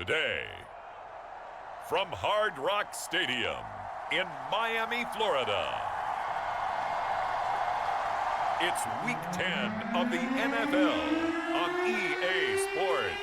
Today, from Hard Rock Stadium in Miami, Florida, it's Week 10 of the NFL on EA Sports.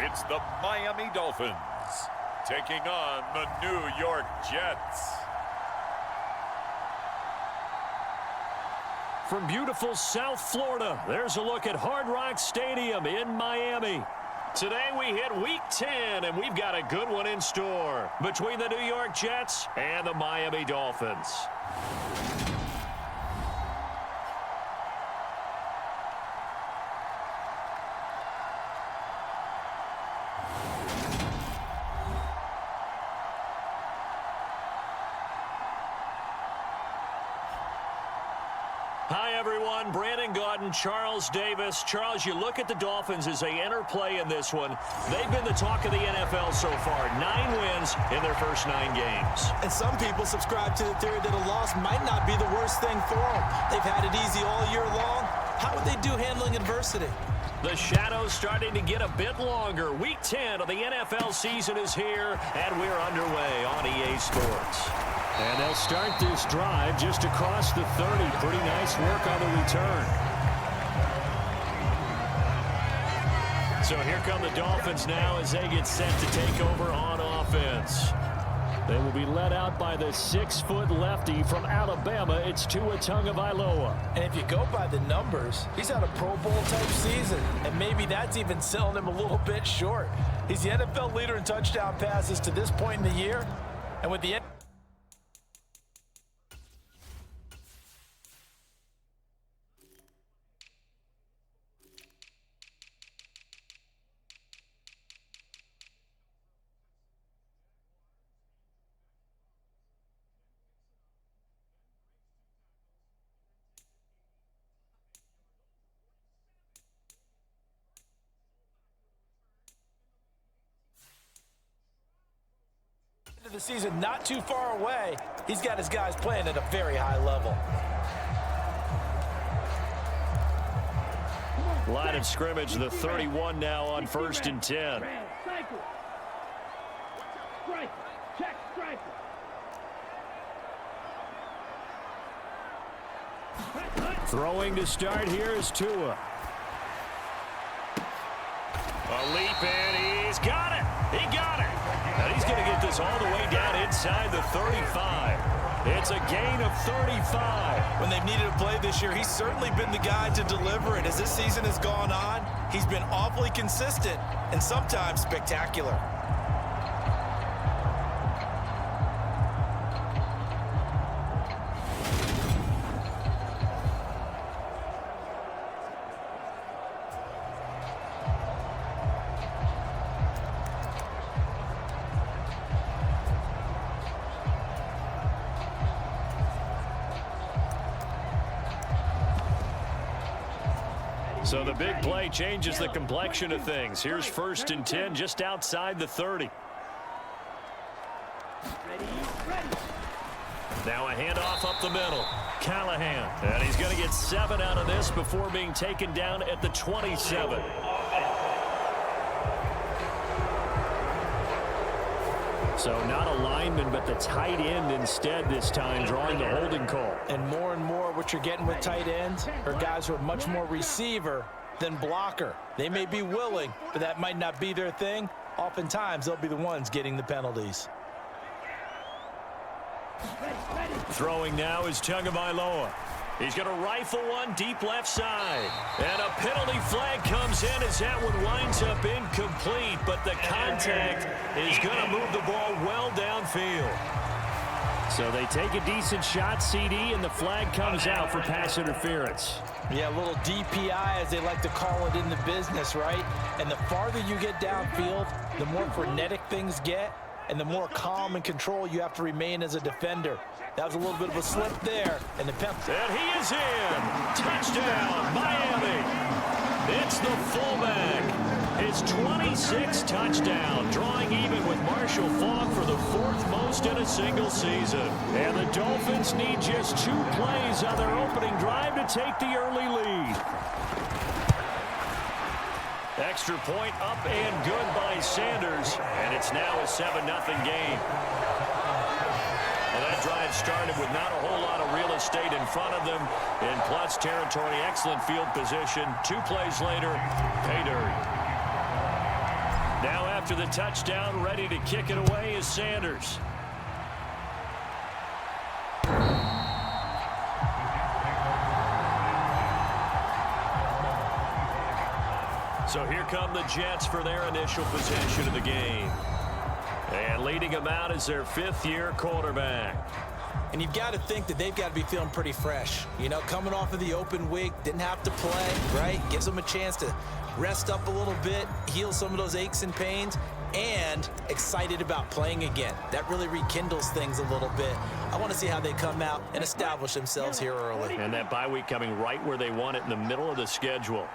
It's the Miami Dolphins taking on the New York Jets. From beautiful South Florida, there's a look at Hard Rock Stadium in Miami. Today we hit Week 10, and we've got a good one in store between the New York Jets and the Miami Dolphins. Hi, everyone. Brandon Gaudin, Charles Davis. Charles, you look at the Dolphins as they interplay in this one. They've been the talk of the NFL so far. 9 wins in their first 9 games. And some people subscribe to the theory that a loss might not be the worst thing for them. They've had it easy all year long. How would they do handling adversity? The shadow's starting to get a bit longer. Week 10 of the NFL season is here, and we're underway on EA Sports. And they'll start this drive just across the 30. Pretty nice work on the return. So here come the Dolphins now as they get set to take over on offense. They will be led out by the 6-foot lefty from Alabama. It's Tua Tagovailoa. And if you go by the numbers, he's had a Pro Bowl type season. And maybe that's even selling him a little bit short. He's the NFL leader in touchdown passes to this point in the year. And with the the season not too far away, he's got his guys playing at a very high level. Line of scrimmage, the 31 now on 1st and 10. Throwing to start here is Tua. A leap, and he's got it. He got it. And he's going to get this all the way down inside the 35. It's a gain of 35. When they've needed a play this year, he's certainly been the guy to deliver it. As this season has gone on, he's been awfully consistent and sometimes spectacular. So the big play changes the complexion of things. Here's 1st and 10 just outside the 30. Now a handoff up the middle. Callahan. And he's going to get 7 out of this before being taken down at the 27. So not a lineman, but the tight end instead this time, drawing the holding call. And more what you're getting with tight ends are guys who are much more receiver than blocker. They may be willing, but that might not be their thing. Oftentimes, they'll be the ones getting the penalties. Throwing now is Tagovailoa. He's going to rifle one deep left side. And a penalty flag comes in as that one winds up incomplete. But the contact is going to move the ball well downfield. So they take a decent shot, CD, and the flag comes out for pass interference. Yeah, a little DPI, as they like to call it in the business, right? And the farther you get downfield, the more frenetic things get. and the more calm and control you have to remain as a defender. That was a little bit of a slip there. And he is in. Touchdown, Miami. It's the fullback. His 26th touchdown, drawing even with Marshall Faulk for the 4th most in a single season. And the Dolphins need just 2 plays on their opening drive to take the early lead. Extra point up and good by Sanders. And it's now a 7-0 game. Well, that drive started with not a whole lot of real estate in front of them. In plus territory, excellent field position. 2 plays later, pay dirt. Now after the touchdown, ready to kick it away is Sanders. So here come the Jets for their initial possession of the game. And leading them out is their 5th-year quarterback. And you've got to think that they've got to be feeling pretty fresh. You know, coming off of the open week, didn't have to play, right? Gives them a chance to rest up a little bit, heal some of those aches and pains, and excited about playing again. That really rekindles things a little bit. I want to see how they come out and establish themselves here early. And that bye week coming right where they want it, in the middle of the schedule.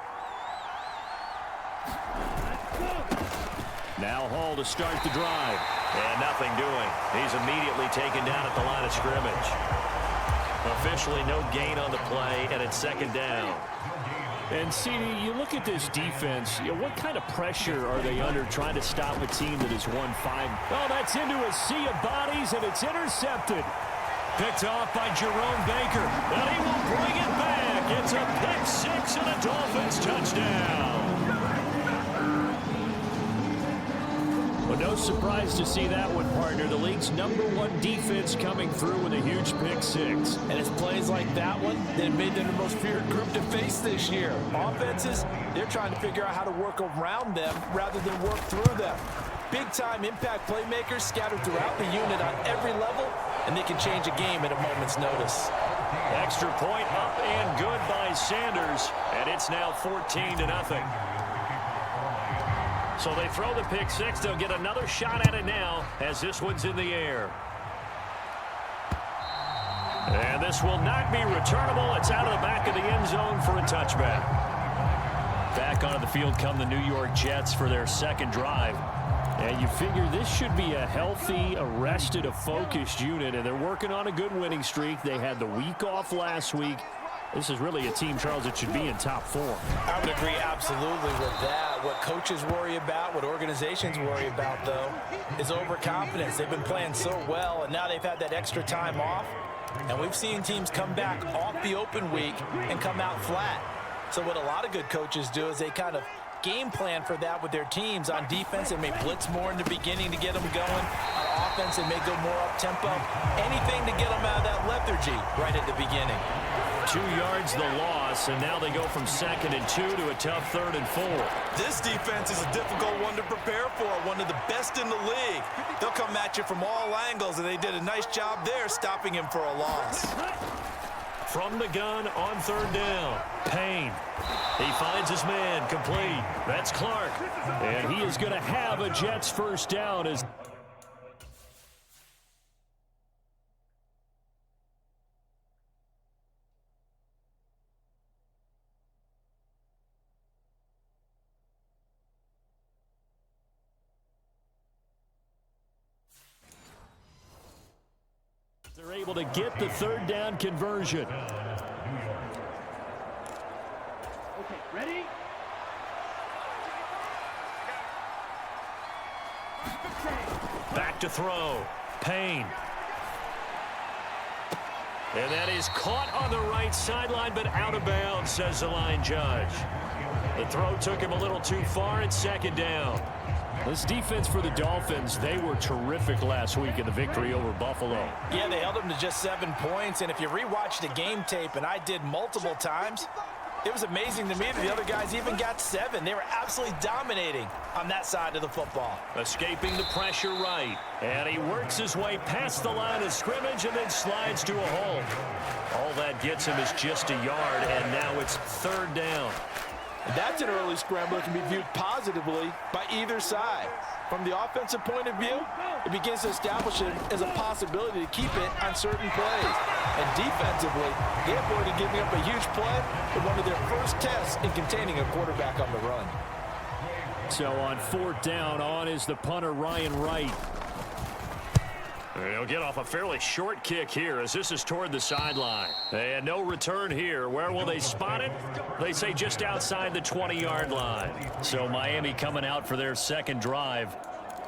Now Hall to start the drive. And nothing doing. He's immediately taken down at the line of scrimmage. Officially no gain on the play, and it's 2nd down. And, CD, you look at this defense, what kind of pressure are they under trying to stop a team that has won 5? Oh, that's into a sea of bodies, and it's intercepted. Picked off by Jerome Baker. And he will bring it back. It's a pick-6 and a Dolphins touchdown. Well, no surprise to see that one, partner. The league's #1 defense coming through with a huge pick-6. And it's plays like that one that made them the most feared group to face this year. Offenses, they're trying to figure out how to work around them rather than work through them. Big-time impact playmakers scattered throughout the unit on every level, and they can change a game at a moment's notice. Extra point up and good by Sanders, and it's now 14-0. So they throw the pick-6. They'll get another shot at it now as this one's in the air. And this will not be returnable. It's out of the back of the end zone for a touchback. Back onto the field come the New York Jets for their 2nd drive. And you figure this should be a healthy, a focused unit, and they're working on a good winning streak. They had the week off last week. This is really a team, Charles, that should be in top 4. I would agree absolutely with that. What coaches worry about, what organizations worry about, though, is overconfidence. They've been playing so well, and now they've had that extra time off. And we've seen teams come back off the open week and come out flat. So what a lot of good coaches do is they kind of game plan for that with their teams. On defense, they may blitz more in the beginning to get them going. On offense, they may go more up-tempo. Anything to get them out of that lethargy right at the beginning. 2 yards the loss, and now they go from 2nd and 2 to a tough 3rd and 4. This defense is a difficult one to prepare for, one of the best in the league. They'll come at you from all angles, and they did a nice job there stopping him for a loss. From the gun on 3rd down, Payne. He finds his man, complete. That's Clark. And he is going to have a Jets 1st down as they're able to get the 3rd down conversion. Okay, ready? Back to throw. Payne. And that is caught on the right sideline, but out of bounds, says the line judge. The throw took him a little too far. It's 2nd down. This defense for the Dolphins, they were terrific last week in the victory over Buffalo. Yeah, they held them to just 7 points, and if you rewatch the game tape, and I did multiple times, it was amazing to me that the other guys even got 7. They were absolutely dominating on that side of the football. Escaping the pressure right. And he works his way past the line of scrimmage and then slides to a hole. All that gets him is just a yard, and now it's 3rd down. That's an early scramble that can be viewed positively by either side. From the offensive point of view, it begins to establish it as a possibility to keep it on certain plays. And defensively, they avoided giving up a huge play with one of their first tests in containing a quarterback on the run. So on 4th down, on is the punter, Ryan Wright. He'll get off a fairly short kick here as this is toward the sideline. And no return here. Where will they spot it? They say just outside the 20-yard line. So Miami coming out for their second drive.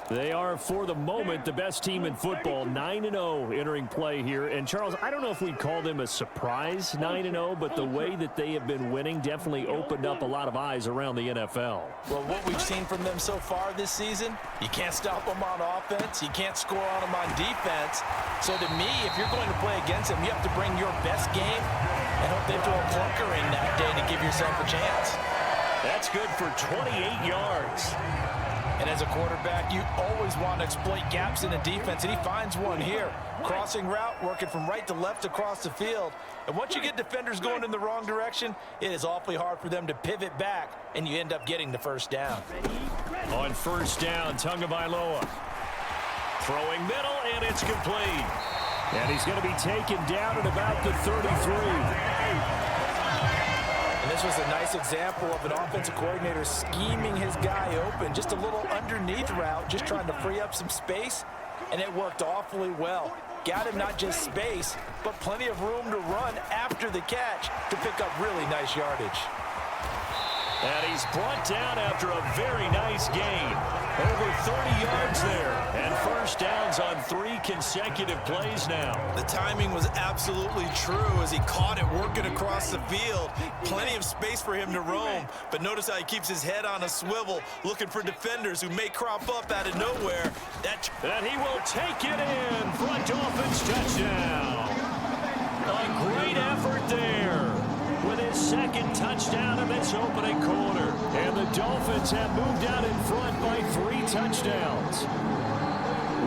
They are, for the moment, the best team in football, 9-0 entering play here. And, Charles, I don't know if we'd call them a surprise 9-0, but the way that they have been winning definitely opened up a lot of eyes around the NFL. Well, what we've seen from them so far this season, you can't stop them on offense. You can't score on them on defense. So, to me, if you're going to play against them, you have to bring your best game and hope they throw a clunker in that day to give yourself a chance. That's good for 28 yards. And as a quarterback, you always want to exploit gaps in the defense, and he finds one here. Crossing route, working from right to left across the field. And once you get defenders going in the wrong direction, it is awfully hard for them to pivot back, and you end up getting the first down. On 1st down, Tagovailoa. Throwing middle, and it's complete. And he's going to be taken down at about the 33. And this was a nice example of an offensive coordinator scheming his guy open. Just a little underneath route, just trying to free up some space, and it worked awfully well. Got him not just space, but plenty of room to run after the catch to pick up really nice yardage. And he's brought down after a very nice gain. Over 30 yards there. And first downs on 3 consecutive plays now. The timing was absolutely true as he caught it working across the field. Plenty of space for him to roam. But notice how he keeps his head on a swivel, looking for defenders who may crop up out of nowhere. And he will take it in for a Dolphins touchdown. A great effort there. With his second touchdown of this opening quarter. And the Dolphins have moved out in front by 3 touchdowns.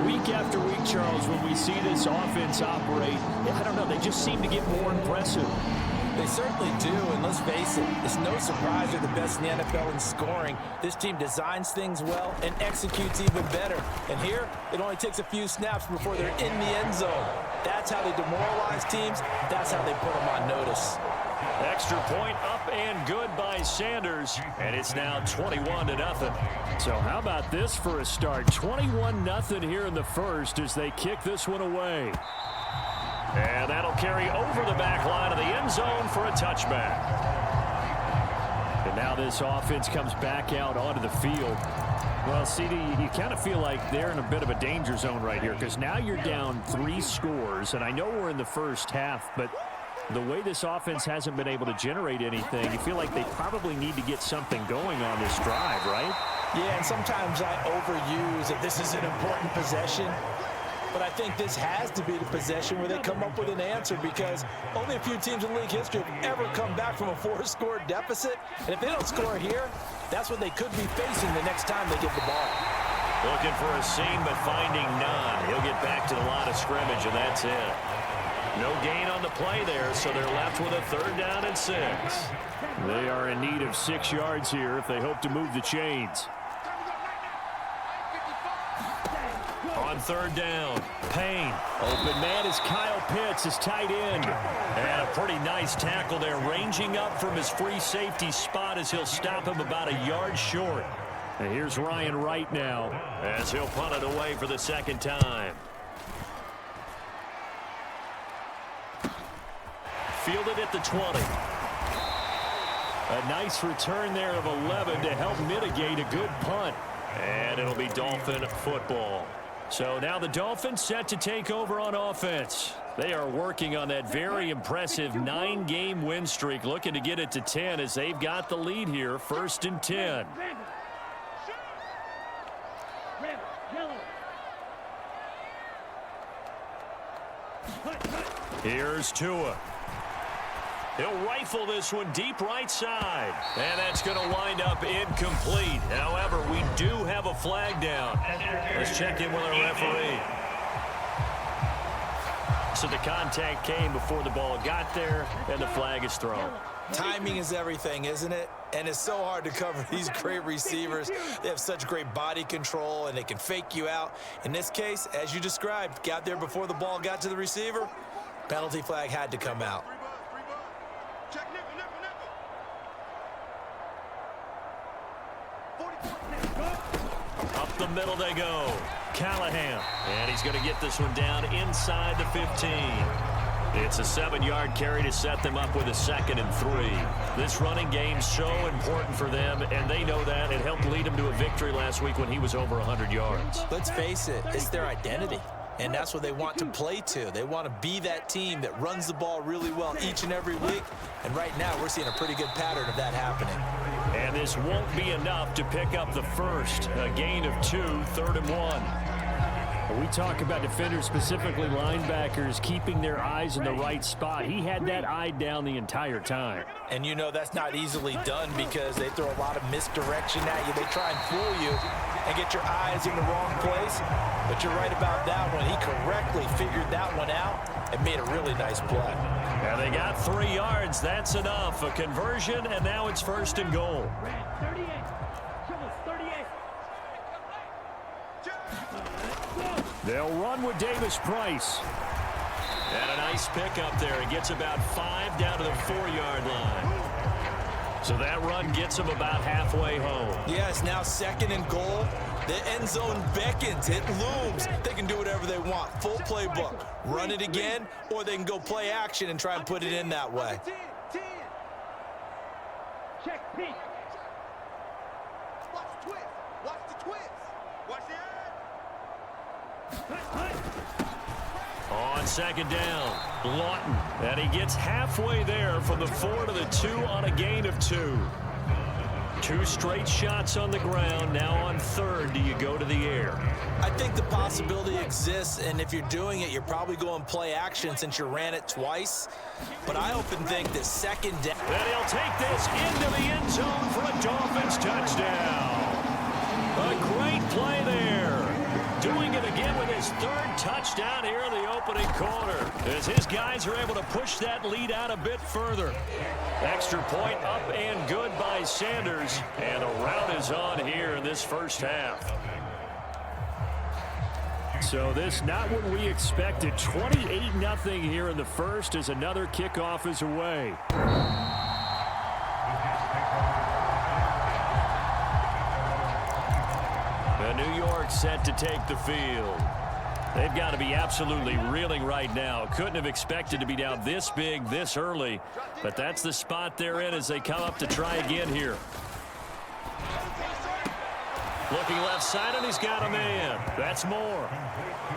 Week after week, Charles, when we see this offense operate, I don't know, they just seem to get more impressive. They certainly do, and let's face it, it's no surprise they're the best in the NFL in scoring. This team designs things well and executes even better. And here, it only takes a few snaps before they're in the end zone. That's how they demoralize teams. That's how they put them on notice. Extra point up and good by Sanders, and it's now 21-0. So how about this for a start? 21-0 here in the first as they kick this one away. And that'll carry over the back line of the end zone for a touchback. And now this offense comes back out onto the field. Well, CD, you kind of feel like they're in a bit of a danger zone right here because now you're down 3 scores, and I know we're in the first half, but the way this offense hasn't been able to generate anything, you feel like they probably need to get something going on this drive, right? Yeah, and sometimes I overuse that this is an important possession. But I think this has to be the possession where they come up with an answer because only a few teams in league history have ever come back from a 4-score deficit. And if they don't score here, that's what they could be facing the next time they get the ball. Looking for a seam, but finding none. He'll get back to the line of scrimmage, and that's it. No gain on the play there, so they're left with a 3rd down and 6. They are in need of 6 yards here if they hope to move the chains. On 3rd down, Payne. Open man is Kyle Pitts, his tight end. And a pretty nice tackle there, ranging up from his free safety spot as he'll stop him about a yard short. And here's Ryan Wright now as he'll punt it away for the 2nd time. Fielded at the 20. A nice return there of 11 to help mitigate a good punt. And it'll be Dolphin football. So now the Dolphins set to take over on offense. They are working on that very impressive 9-game win streak, looking to get it to 10 as they've got the lead here, 1st and 10. Here's Tua. He'll rifle this one deep right side. And that's going to wind up incomplete. However, we do have a flag down. Let's check in with our referee. So the contact came before the ball got there, and the flag is thrown. Timing is everything, isn't it? And it's so hard to cover these great receivers. They have such great body control, and they can fake you out. In this case, as you described, got there before the ball got to the receiver. Penalty flag had to come out. Up the middle they go. Callahan. And he's going to get this one down inside the 15. It's a 7-yard carry to set them up with a 2nd and 3. This running game's so important for them, and they know that. It helped lead them to a victory last week when he was over 100 yards. Let's face it, it's their identity. And that's what they want to play to. They want to be that team that runs the ball really well each and every week. And right now, we're seeing a pretty good pattern of that happening. And this won't be enough to pick up the first. A gain of 2, 3rd and 1. We talk about defenders, specifically linebackers, keeping their eyes in the right spot. He had that eye down the entire time. And you know that's not easily done because they throw a lot of misdirection at you. They try and fool you and get your eyes in the wrong place. But you're right about that one. He correctly figured that one out and made a really nice play. And they got 3 yards. That's enough. A conversion, and now it's 1st and goal. 38. Trouble 38. They'll run with Davis Price. And a nice pick up there. He gets about 5 down to the 4-yard line. So that run gets him about halfway home. Yes, now 2nd and goal. The end zone beckons. It looms. They can do whatever they want. Full playbook. Run it again, or they can go play action and try and put it in that way. Check peek. Watch the twist. Watch the twist. Watch the On 2nd down, Lawton. And he gets halfway there from the 4 to the 2 on a gain of 2. 2 straight shots on the ground. Now on 3rd, do you go to the air? I think the possibility exists, and if you're doing it, you're probably going play action since you ran it twice. But I often think that 2nd down. And he'll take this into the end zone for a Dolphins touchdown. A great play there. Doing it again with his 3rd touchdown here in the opening quarter, as his guys are able to push that lead out a bit further. Extra point up and good by Sanders, and a rout is on here in this first half. So this not what we expected. 28-0 here in the first as another kickoff is away. New York set to take the field. They've got to be absolutely reeling right now. Couldn't have expected to be down this big this early, but that's the spot they're in as they come up to try again here. Looking left side, and he's got a man. That's more.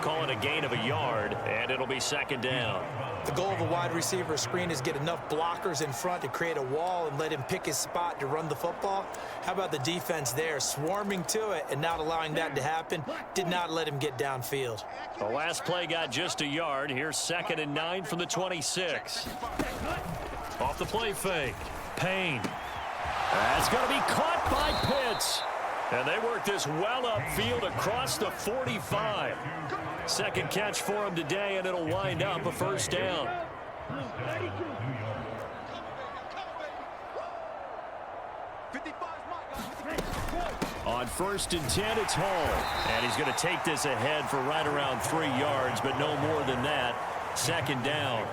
Call it a gain of a yard, and it'll be 2nd down. The goal of a wide receiver screen is get enough blockers in front to create a wall and let him pick his spot to run the football. How about the defense there, swarming to it and not allowing that to happen? Did not let him get downfield. The last play got just a yard. Here's 2nd and 9 from the 26. Off the play fake. Payne. That's going to be caught by Pitts. And they work this well upfield across the 45. 2nd catch for him today, and it'll wind up a 1st down. On 1st and 10, it's Hall. And he's going to take this ahead for right around 3 yards, but no more than that. 2nd down.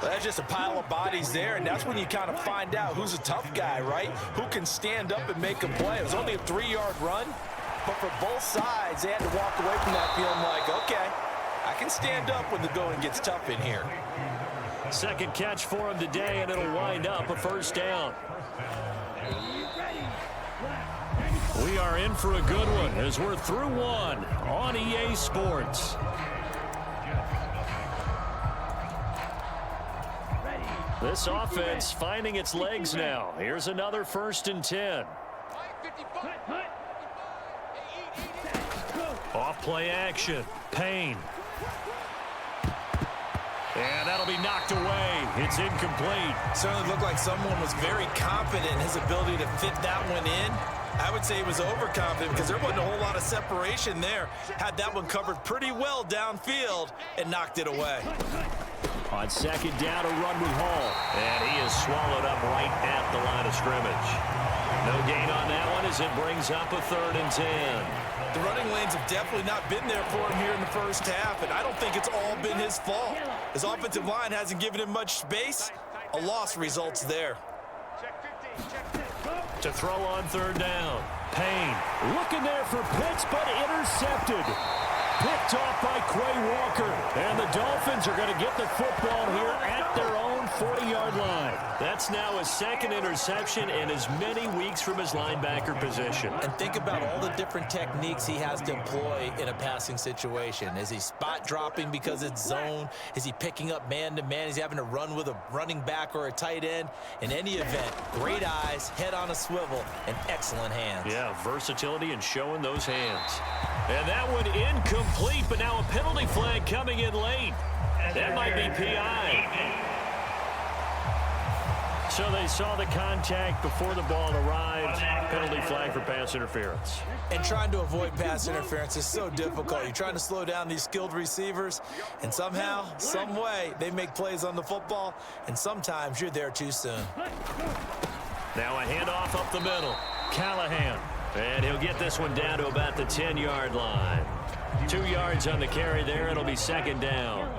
Well, that's just a pile of bodies there, and that's when you kind of find out who's a tough guy, right? Who can stand up and make a play. It was only a 3-yard run, but for both sides, they had to walk away from that feeling like, okay, I can stand up when the going gets tough in here. 2nd catch for him today, and it'll wind up a 1st down. We are in for a good one as we're through one on EA Sports. This offense finding its legs now. Here's another 1st and 10. Off play action. Payne. And that'll be knocked away. It's incomplete. Certainly looked like someone was very confident in his ability to fit that one in. I would say he was overconfident because there wasn't a whole lot of separation there. Had that one covered pretty well downfield and knocked it away. On 2nd down, a run with Hall. And he is swallowed up right at the line of scrimmage. No gain on that one as it brings up a 3rd and 10. The running lanes have definitely not been there for him here in the first half, and I don't think it's all been his fault. His offensive line hasn't given him much space. A loss results there. To throw on 3rd down. Payne Looking there for Pitts, but intercepted. Picked off by Quay Walker. And the Dolphins are going to get the football here at their own 40-yard line. That's now his 2nd interception in as many weeks from his linebacker position. And think about all the different techniques he has to employ in a passing situation. Is he spot dropping because it's zone? Is he picking up man-to-man? Is he having to run with a running back or a tight end? In any event, great eyes, head on a swivel, and excellent hands. Yeah, versatility and showing those hands. And that one incomplete, but now a penalty flag coming in late. That might be PI. So they saw the contact before the ball arrived. Penalty flag for pass interference. And trying to avoid pass interference is so difficult. You're trying to slow down these skilled receivers, and somehow, some way, they make plays on the football, and sometimes you're there too soon. Now a handoff up the middle. Callahan. And he'll get this one down to about the 10-yard line. 2 yards on the carry there. It'll be 2nd down.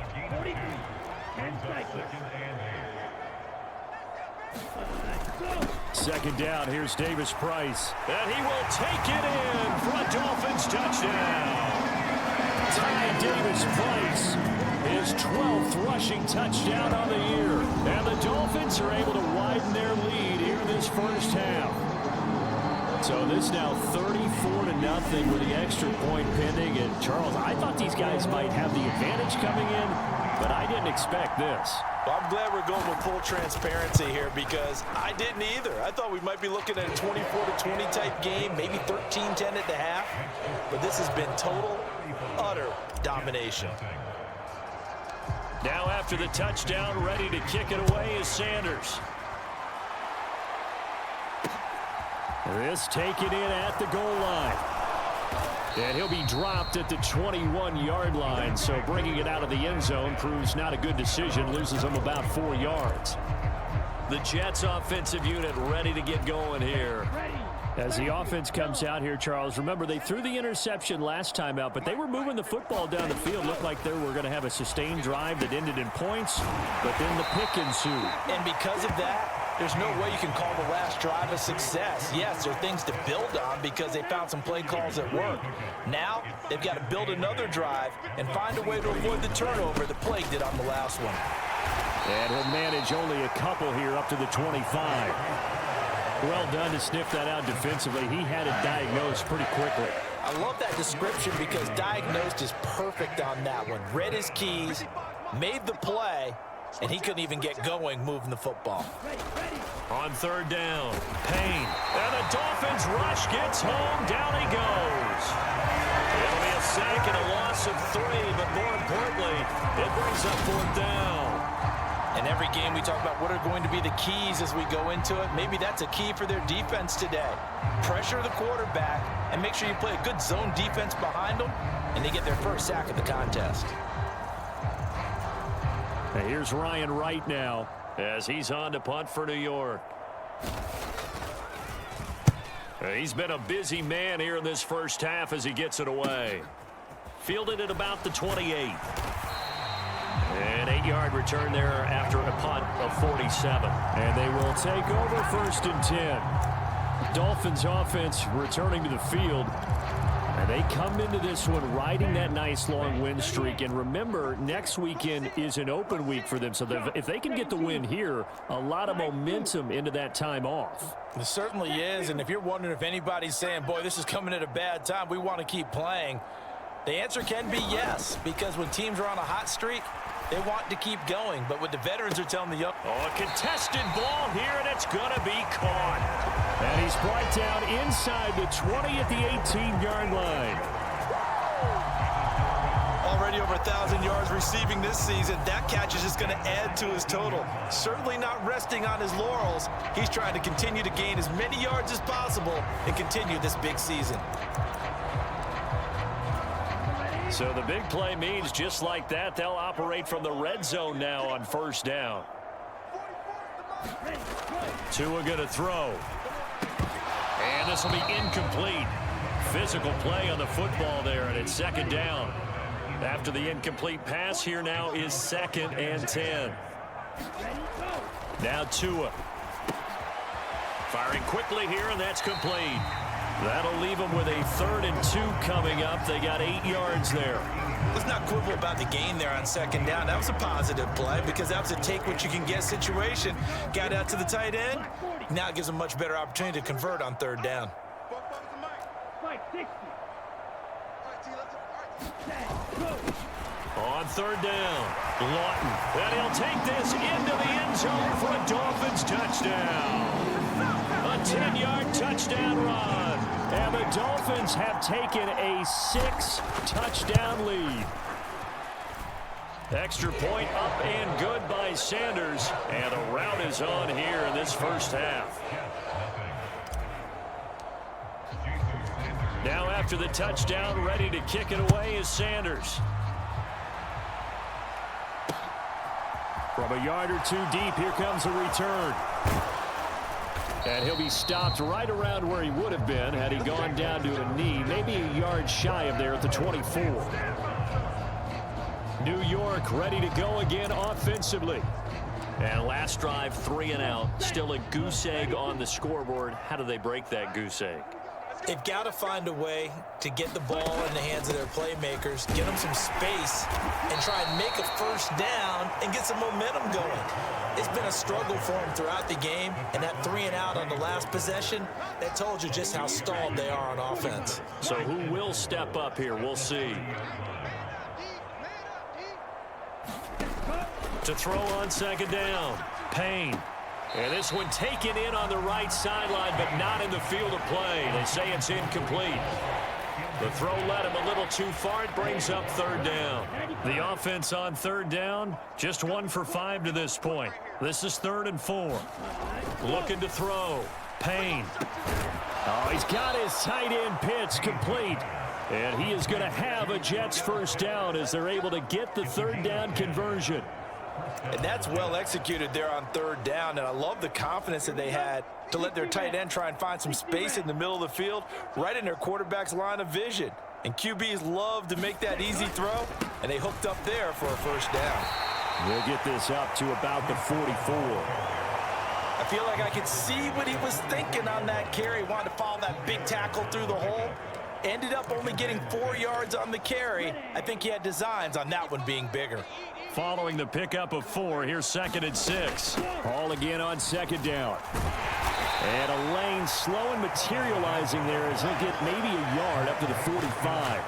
Second down, here's Davis Price. And he will take it in for a Dolphins touchdown. Ty Davis Price, his 12th rushing touchdown on the year. And the Dolphins are able to widen their lead here in this first half. So this now 34-0 with the extra point pending. And Charles, I thought these guys might have the advantage coming in, but I didn't expect this. Well, I'm glad we're going with full transparency here because I didn't either. I thought we might be looking at a 24-20 type game, maybe 13-10 at the half. But this has been total, utter domination. Now after the touchdown, ready to kick it away is Sanders. This taken in at the goal line. And he'll be dropped at the 21-yard line, so bringing it out of the end zone proves not a good decision, loses him about 4 yards. The Jets offensive unit ready to get going here. As the offense comes out here, Charles, remember they threw the interception last time out, but they were moving the football down the field. Looked like they were going to have a sustained drive that ended in points, but then the pick ensued. And because of that, there's no way you can call the last drive a success. Yes, there are things to build on because they found some play calls that work. Now, they've got to build another drive and find a way to avoid the turnover that plagued it on the last one. And he'll manage only a couple here up to the 25. Well done to sniff that out defensively. He had it diagnosed pretty quickly. I love that description because diagnosed is perfect on that one. Read his keys, made the play, and he couldn't even get going moving the football. On 3rd down, Payne. And the Dolphins rush gets home. Down he goes. It'll be a sack and a loss of 3, but more importantly, it brings up 4th down. In every game we talk about what are going to be the keys as we go into it. Maybe that's a key for their defense today. Pressure the quarterback and make sure you play a good zone defense behind them, and they get their first sack of the contest. And here's Ryan Wright now as he's on to punt for New York. He's been a busy man here in this first half as he gets it away. Fielded at about the 28. An 8-yard return there after a punt of 47. And they will take over 1st and 10. Dolphins offense returning to the field. And they come into this one riding that nice long win streak. And remember, next weekend is an open week for them. So if they can get the win here, a lot of momentum into that time off. It certainly is. And if you're wondering if anybody's saying, boy, this is coming at a bad time, we want to keep playing, the answer can be yes. Because when teams are on a hot streak, they want to keep going. But what the veterans are telling the young... Oh, a contested ball here, and it's going to be caught. And he's brought down inside the 20 at the 18-yard line. Already over 1,000 yards receiving this season. That catch is just going to add to his total. Certainly not resting on his laurels. He's trying to continue to gain as many yards as possible and continue this big season. So the big play means just like that, they'll operate from the red zone now on 1st down. Tua going to throw. And this will be incomplete. Physical play on the football there, and it's second down. After the incomplete pass, here now is 2nd and 10. Now Tua. Firing quickly here, and that's complete. That'll leave them with a 3rd and 2 coming up. They got 8 yards there. Let's not quibble about the gain there on 2nd down. That was a positive play because that was a take-what-you-can-get situation. Got out to the tight end. Now it gives them a much better opportunity to convert on 3rd down. Mike, 60. On 3rd down, Lawton. And he'll take this into the end zone for a Dolphins touchdown. A 10-yard touchdown run. And the Dolphins have taken a 6-touchdown lead. Extra point up and good by Sanders. And the rout is on here in this first half. Now after the touchdown, ready to kick it away is Sanders. From a yard or 2 deep, here comes a return. And he'll be stopped right around where he would have been had he gone down to a knee, maybe a yard shy of there at the 24. New York ready to go again offensively. And last drive, 3 and out. Still a goose egg on the scoreboard. How do they break that goose egg? They've got to find a way to get the ball in the hands of their playmakers, get them some space, and try and make a 1st down and get some momentum going. It's been a struggle for them throughout the game, and that 3 and out on the last possession, that told you just how stalled they are on offense. So who will step up here? We'll see. To throw on 2nd down, Payne. And this one taken in on the right sideline, but not in the field of play. They say it's incomplete. The throw led him a little too far. It brings up 3rd down. The offense on 3rd down, just 1 for 5 to this point. This is 3rd and 4. Looking to throw. Payne. Oh, he's got his tight end pitch complete. And he is going to have a Jets 1st down as they're able to get the 3rd down conversion. And that's well executed there on 3rd down, and I love the confidence that they had to let their tight end try and find some space in the middle of the field, right in their quarterback's line of vision. And QBs love to make that easy throw, and they hooked up there for a 1st down. We'll get this up to about the 44. I feel like I could see what he was thinking on that carry. Wanted to follow that big tackle through the hole. Ended up only getting 4 yards on the carry. I think he had designs on that one being bigger. Following the pickup of 4, here's 2nd and 6. All again on 2nd down. And a lane slow and materializing there as he'll get maybe a yard up to the 45.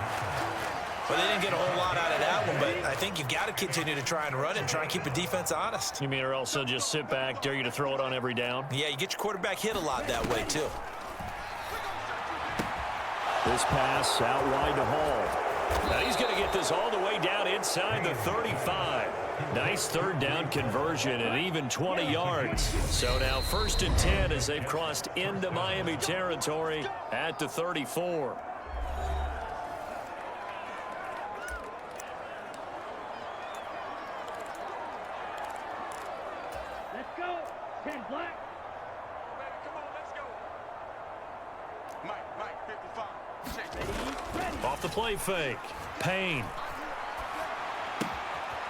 Well, they didn't get a whole lot out of that one, but I think you've got to continue to try and run it, try and keep the defense honest. You mean or also just sit back, dare you to throw it on every down? Yeah, you get your quarterback hit a lot that way, too. This pass out wide to Hall. Now he's going to get this all the way down inside the 35. Nice 3rd down conversion and even 20 yards. So now 1st and 10 as they've crossed into Miami territory at the 34. Let's go. 10 black. Come on, let's go. Mike, 55. Off the play fake. Payne.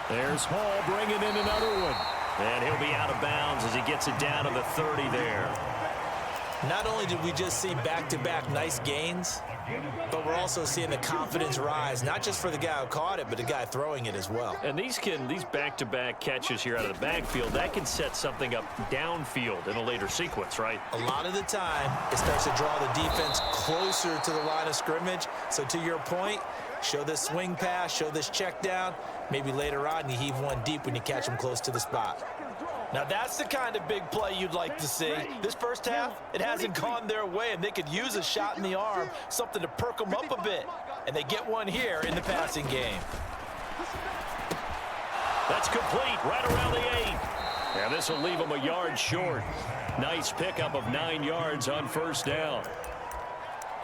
There's Hall bringing in another one. And he'll be out of bounds as he gets it down to the 30 there. Not only did we just see back-to-back nice gains, but we're also seeing the confidence rise, not just for the guy who caught it, but the guy throwing it as well. And these back-to-back catches here out of the backfield, that can set something up downfield in a later sequence, right? A lot of the time, it starts to draw the defense closer to the line of scrimmage. So to your point, show this swing pass, show this check down. Maybe later on, you heave one deep when you catch them close to the spot. Now, that's the kind of big play you'd like to see. This first half, it hasn't gone their way, and they could use a shot in the arm, something to perk them up a bit. And they get one here in the passing game. That's complete right around the 8. And this will leave them a yard short. Nice pickup of 9 yards on 1st down.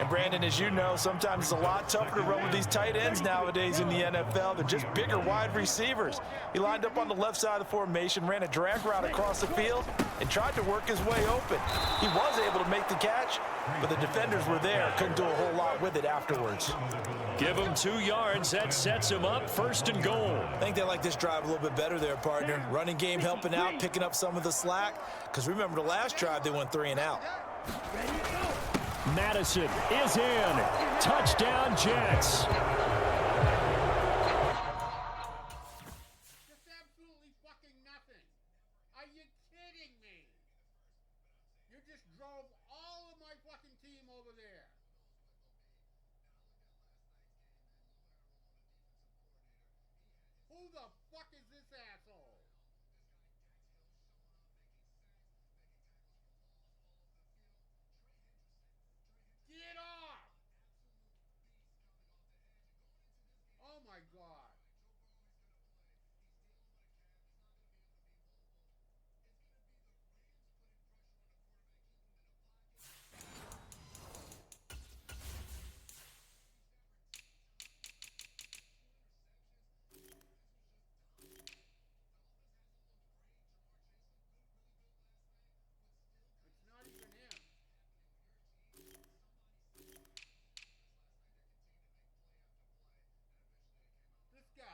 And Brandon, as you know, sometimes it's a lot tougher to run with these tight ends nowadays in the NFL. They're just bigger wide receivers. He lined up on the left side of the formation, ran a drag route across the field, and tried to work his way open. He was able to make the catch, but the defenders were there. Couldn't do a whole lot with it afterwards. Give him 2 yards. That sets him up 1st and goal. I think they like this drive a little bit better there, partner. Running game helping out, picking up some of the slack. Because remember, the last drive, they went 3 and out. Madison is in. Touchdown, Jets. Just absolutely fucking nothing. Are you kidding me? You just drove all of my fucking team over there. Who the fuck is this asshole? Get off! Oh my God. It's not even him. This guy.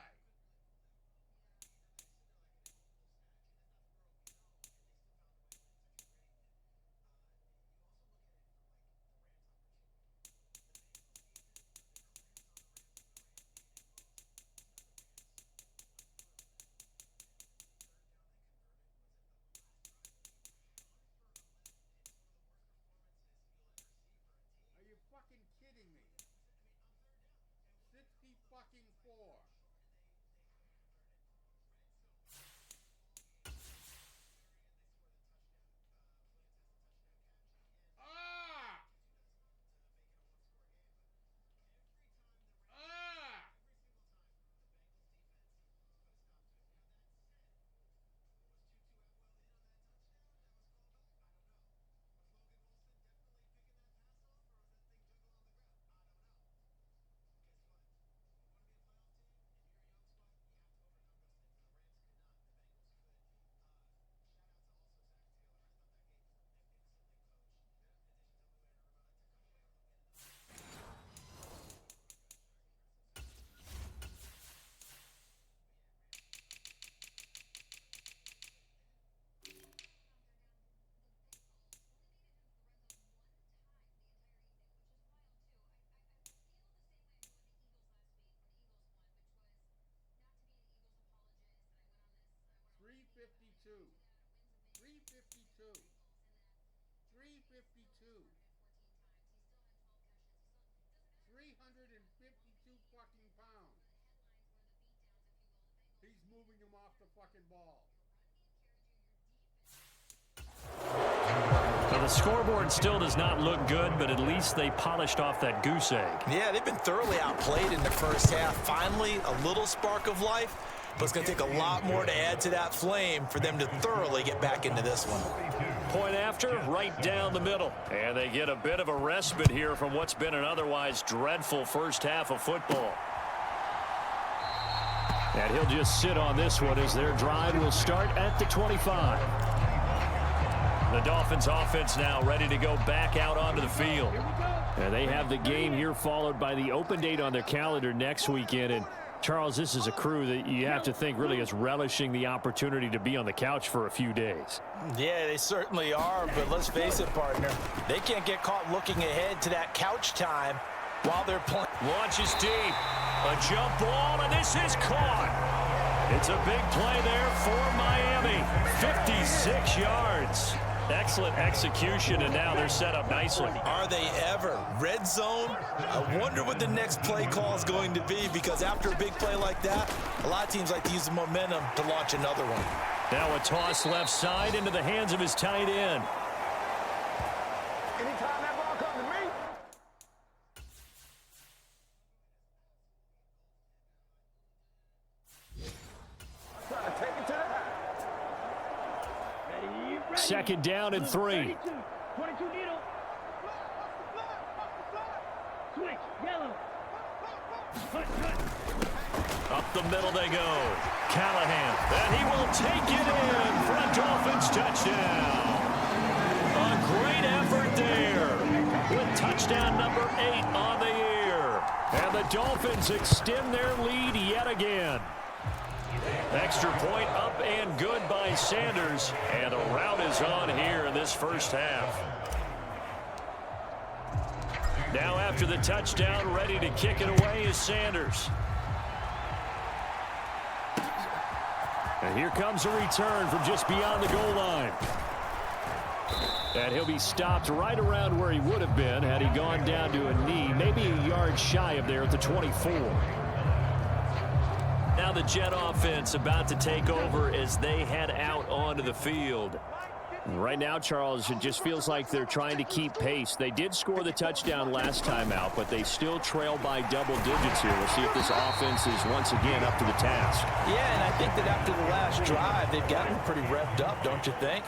Are you fucking kidding me? 60 fucking 4. Ah! Ah! $352. $352. $352. 352 fucking pounds. He's moving him off the fucking ball. Well, the scoreboard still does not look good, but at least they polished off that goose egg. Yeah, they've been thoroughly outplayed in the first half. Finally, a little spark of life, but it's going to take a lot more to add to that flame for them to thoroughly get back into this one. Point after, right down the middle. And they get a bit of a respite here from what's been an otherwise dreadful first half of football. And he'll just sit on this one as their drive will start at the 25. The Dolphins offense now ready to go back out onto the field. And they have the game here followed by the open date on their calendar next weekend. And Charles, this is a crew that you have to think really is relishing the opportunity to be on the couch for a few days. Yeah, they certainly are, but let's face it, partner. They can't get caught looking ahead to that couch time while they're playing. Launches deep. A jump ball, and this is caught. It's a big play there for Miami. 56 yards. Excellent execution, and now they're set up nicely. Are they ever? Red zone? I wonder what the next play call is going to be, because after a big play like that, a lot of teams like to use the momentum to launch another one. Now a toss left side into the hands of his tight end. Anytime that ball comes to me. Trying to take it to that. Ready. Second down and 3. 22 needle. Up the middle they go. Callahan, and he will take it in for a Dolphins touchdown. A great effort there with touchdown number 8 on the year. And the Dolphins extend their lead yet again. Extra point up and good by Sanders. And a rout is on here in this first half. Now after the touchdown, ready to kick it away is Sanders. And here comes a return from just beyond the goal line. And he'll be stopped right around where he would have been had he gone down to a knee, maybe a yard shy of there at the 24. Now the Jet offense about to take over as they head out onto the field. Right now, Charles, it just feels like they're trying to keep pace. They did score the touchdown last time out, but they still trail by double digits here. We'll see if this offense is once again up to the task. Yeah, and I think that after the last drive, they've gotten pretty revved up, don't you think?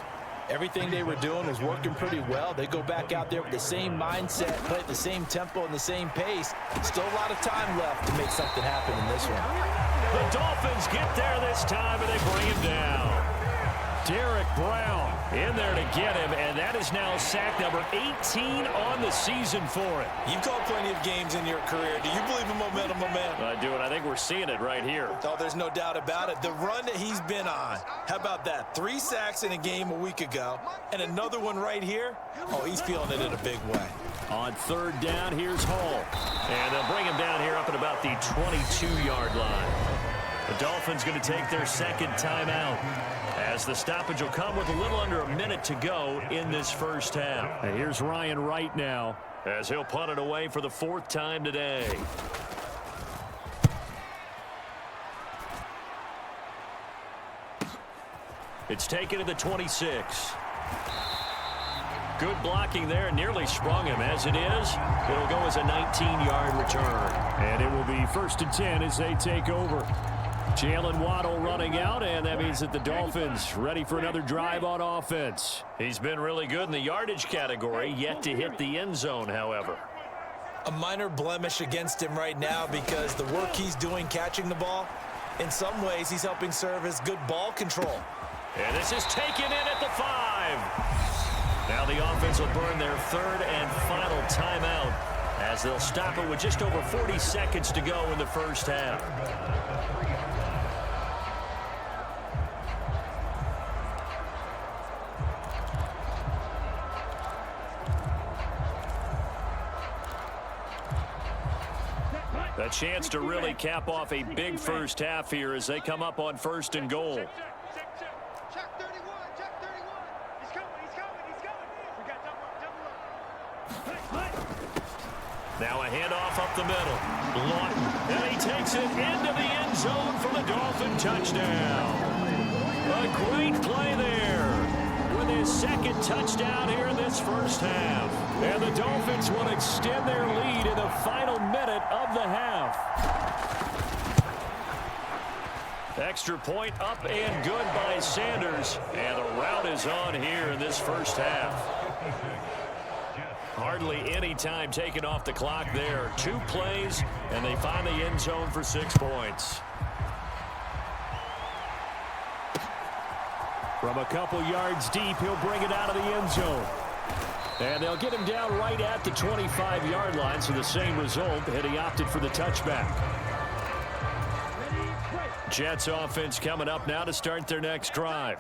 Everything they were doing was working pretty well. They go back out there with the same mindset, play at the same tempo and the same pace. Still a lot of time left to make something happen in this one. The Dolphins get there this time, and they bring him down. Derek Brown in there to get him, and that is now sack number 18 on the season for it. You've called plenty of games in your career. Do you believe in momentum? I do, and I think we're seeing it right here. Oh, there's no doubt about it. The run that he's been on, how about that? 3 sacks in a game a week ago, and another one right here. Oh, he's feeling it in a big way. On third down, here's Hall. And they'll bring him down here up at about the 22-yard line. The Dolphins going to take their second timeout, as the stoppage will come with a little under a minute to go in this first half. And here's Ryan Wright now, as he'll punt it away for the 4th time today. It's taken to the 26. Good blocking there, nearly sprung him. As it is, it'll go as a 19-yard return. And it will be 1st and 10 as they take over. Jalen Waddle running out, and that means that the Dolphins ready for another drive on offense. He's been really good in the yardage category, yet to hit the end zone, however. A minor blemish against him right now because the work he's doing catching the ball, in some ways he's helping serve as good ball control. And this is taken in at the 5. Now the offense will burn their 3rd and final timeout, as they'll stop it with just over 40 seconds to go in the first half. A chance to really cap off a big first half here as they come up on 1st and goal. Check 31, check 31. He's coming. We got double up. Now a handoff up the middle. Lawton, and he takes it into the end zone for the Dolphin touchdown. A great play there with his 2nd touchdown here in this first half. And the Dolphins will extend their lead in the final minute of the half. Extra point up and good by Sanders. And the rout is on here in this first half. Hardly any time taken off the clock there. 2 plays, and they find the end zone for 6 points. From a couple yards deep, he'll bring it out of the end zone. And they'll get him down right at the 25-yard line, so the same result, and he opted for the touchback. Jets offense coming up now to start their next drive.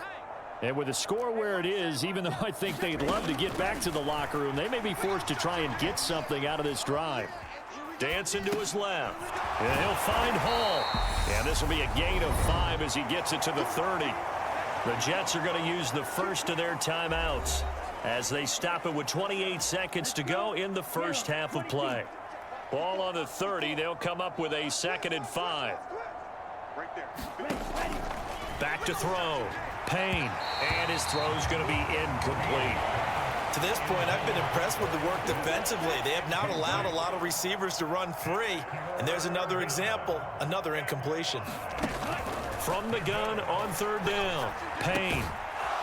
And with the score where it is, even though I think they'd love to get back to the locker room, they may be forced to try and get something out of this drive. Dancing to his left. And he'll find Hall. And this will be a gain of 5 as he gets it to the 30. The Jets are going to use the first of their timeouts as they stop it with 28 seconds to go in the first half of play. Ball on the 30. They'll come up with a 2nd and 5. Back to throw. Payne. And his throw's going to be incomplete. To this point, I've been impressed with the work defensively. They have not allowed a lot of receivers to run free. And there's another example, another incompletion. From the gun on 3rd down. Payne.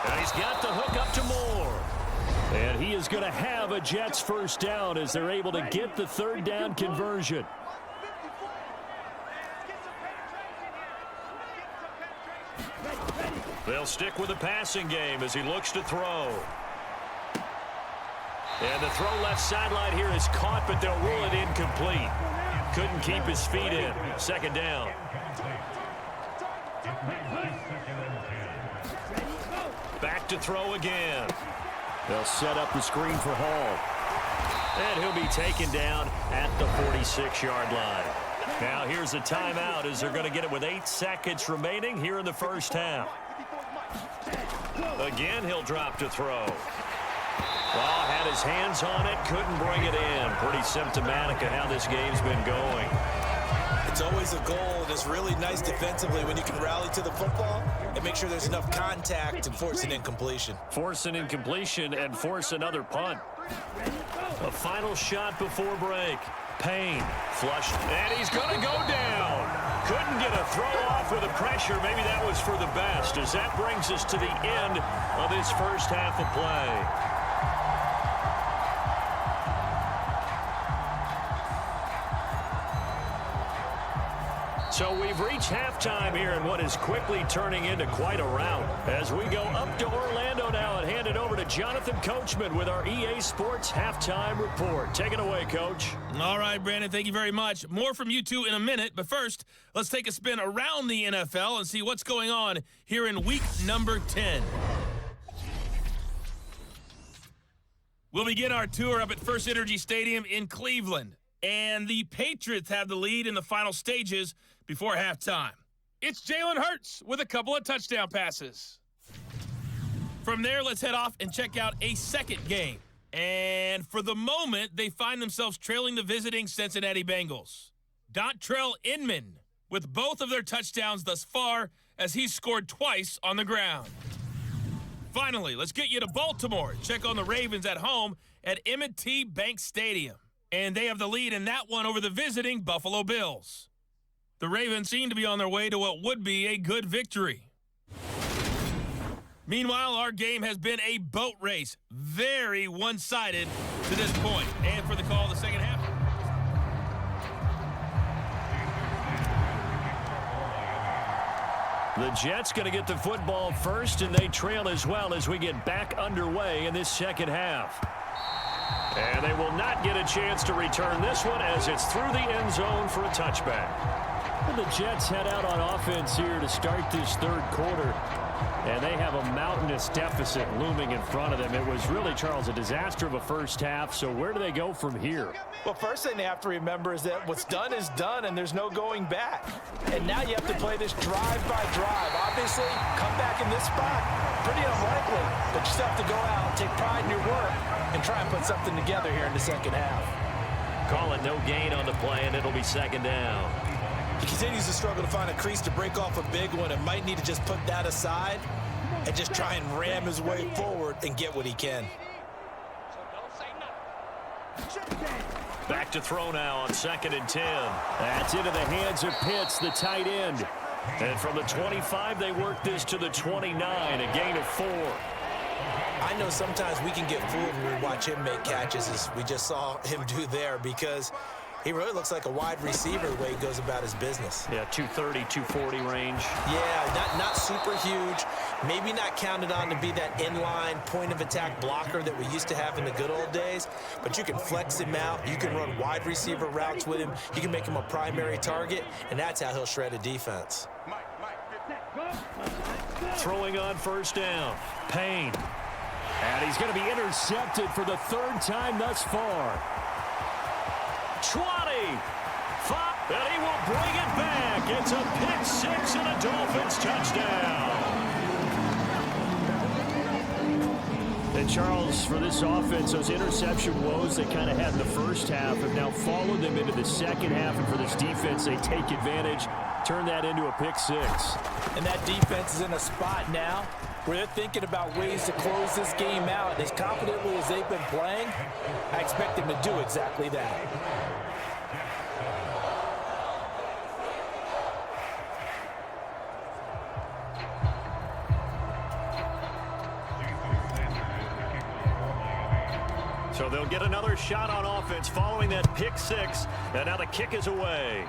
And he's got the hook up to Moore. And he is going to have a Jets first down as they're able to get the 3rd down conversion. They'll stick with the passing game as he looks to throw. And the throw left sideline here is caught, but they'll rule it incomplete. Couldn't keep his feet in. Second down. Back to throw again. They'll set up the screen for Hall. And he'll be taken down at the 46-yard line. Now here's a timeout as they're going to get it with 8 seconds remaining here in the first half. Again, he'll drop to throw. Well, had his hands on it, couldn't bring it in. Pretty symptomatic of how this game's been going. It's always a goal, and it's really nice defensively when you can rally to the football and make sure there's enough contact to force an incompletion. Force an incompletion and force another punt. A final shot before break. Payne flushed, and he's going to go down. Couldn't get a throw off with the pressure. Maybe that was for the best, as that brings us to the end of this first half of play. So we've reached halftime here in what is quickly turning into quite a rout. As we go up to Orlando now and hand it over to Jonathan Coachman with our EA Sports Halftime Report. Take it away, Coach. All right, Brandon, thank you very much. More from you two in a minute, but first, let's take a spin around the NFL and see what's going on here in week number 10. We'll begin our tour up at First Energy Stadium in Cleveland. And the Patriots have the lead in the final stages before halftime. It's Jalen Hurts with a couple of touchdown passes. From there, let's head off and check out a second game. And for the moment, they find themselves trailing the visiting Cincinnati Bengals. Dontrell Inman with both of their touchdowns thus far as he's scored twice on the ground. Finally, let's get you to Baltimore. Check on the Ravens at home at M&T Bank Stadium. And they have the lead in that one over the visiting Buffalo Bills. The Ravens seem to be on their way to what would be a good victory. Meanwhile, our game has been a boat race. Very one-sided to this point. And for the call of the second half. The Jets going to get the football first, and they trail as well as we get back underway in this second half. And they will not get a chance to return this one as it's through the end zone for a touchback. And the Jets head out on offense here to start this third quarter. And they have a mountainous deficit looming in front of them. It was really, Charles, a disaster of a first half. So where do they go from here? Well, first thing they have to remember is that what's done is done, and there's no going back. And now you have to play this drive by drive. Obviously, come back in this spot, pretty unlikely. But you still have to go out and take pride in your work and try and put something together here in the second half. Call it no gain on the play, and it'll be second down. He continues to struggle to find a crease to break off a big one and might need to just put that aside and just try and ram his way forward and get what he can. Back to throw now on 2nd and 10. That's into the hands of Pitts, the tight end. And from the 25, they work this to the 29, a gain of 4. I know sometimes we can get fooled when we watch him make catches, as we just saw him do there, because he really looks like a wide receiver the way he goes about his business. Yeah, 230, 240 range. Yeah, not super huge. Maybe not counted on to be that inline point-of-attack blocker that we used to have in the good old days. But you can flex him out. You can run wide receiver routes with him. You can make him a primary target, and that's how he'll shred a defense. Throwing on first down. Payne. And he's going to be intercepted for the third time thus far. 20, 5, and he will bring it back. It's a pick six and a Dolphins touchdown. And Charles, for this offense, those interception woes they kind of had in the first half have now followed them into the second half. And for this defense, they take advantage, turn that into a pick six. And that defense is in a spot now where they're thinking about ways to close this game out. And as confidently as they've been playing, I expect them to do exactly that. So they'll get another shot on offense following that pick six, and now the kick is away.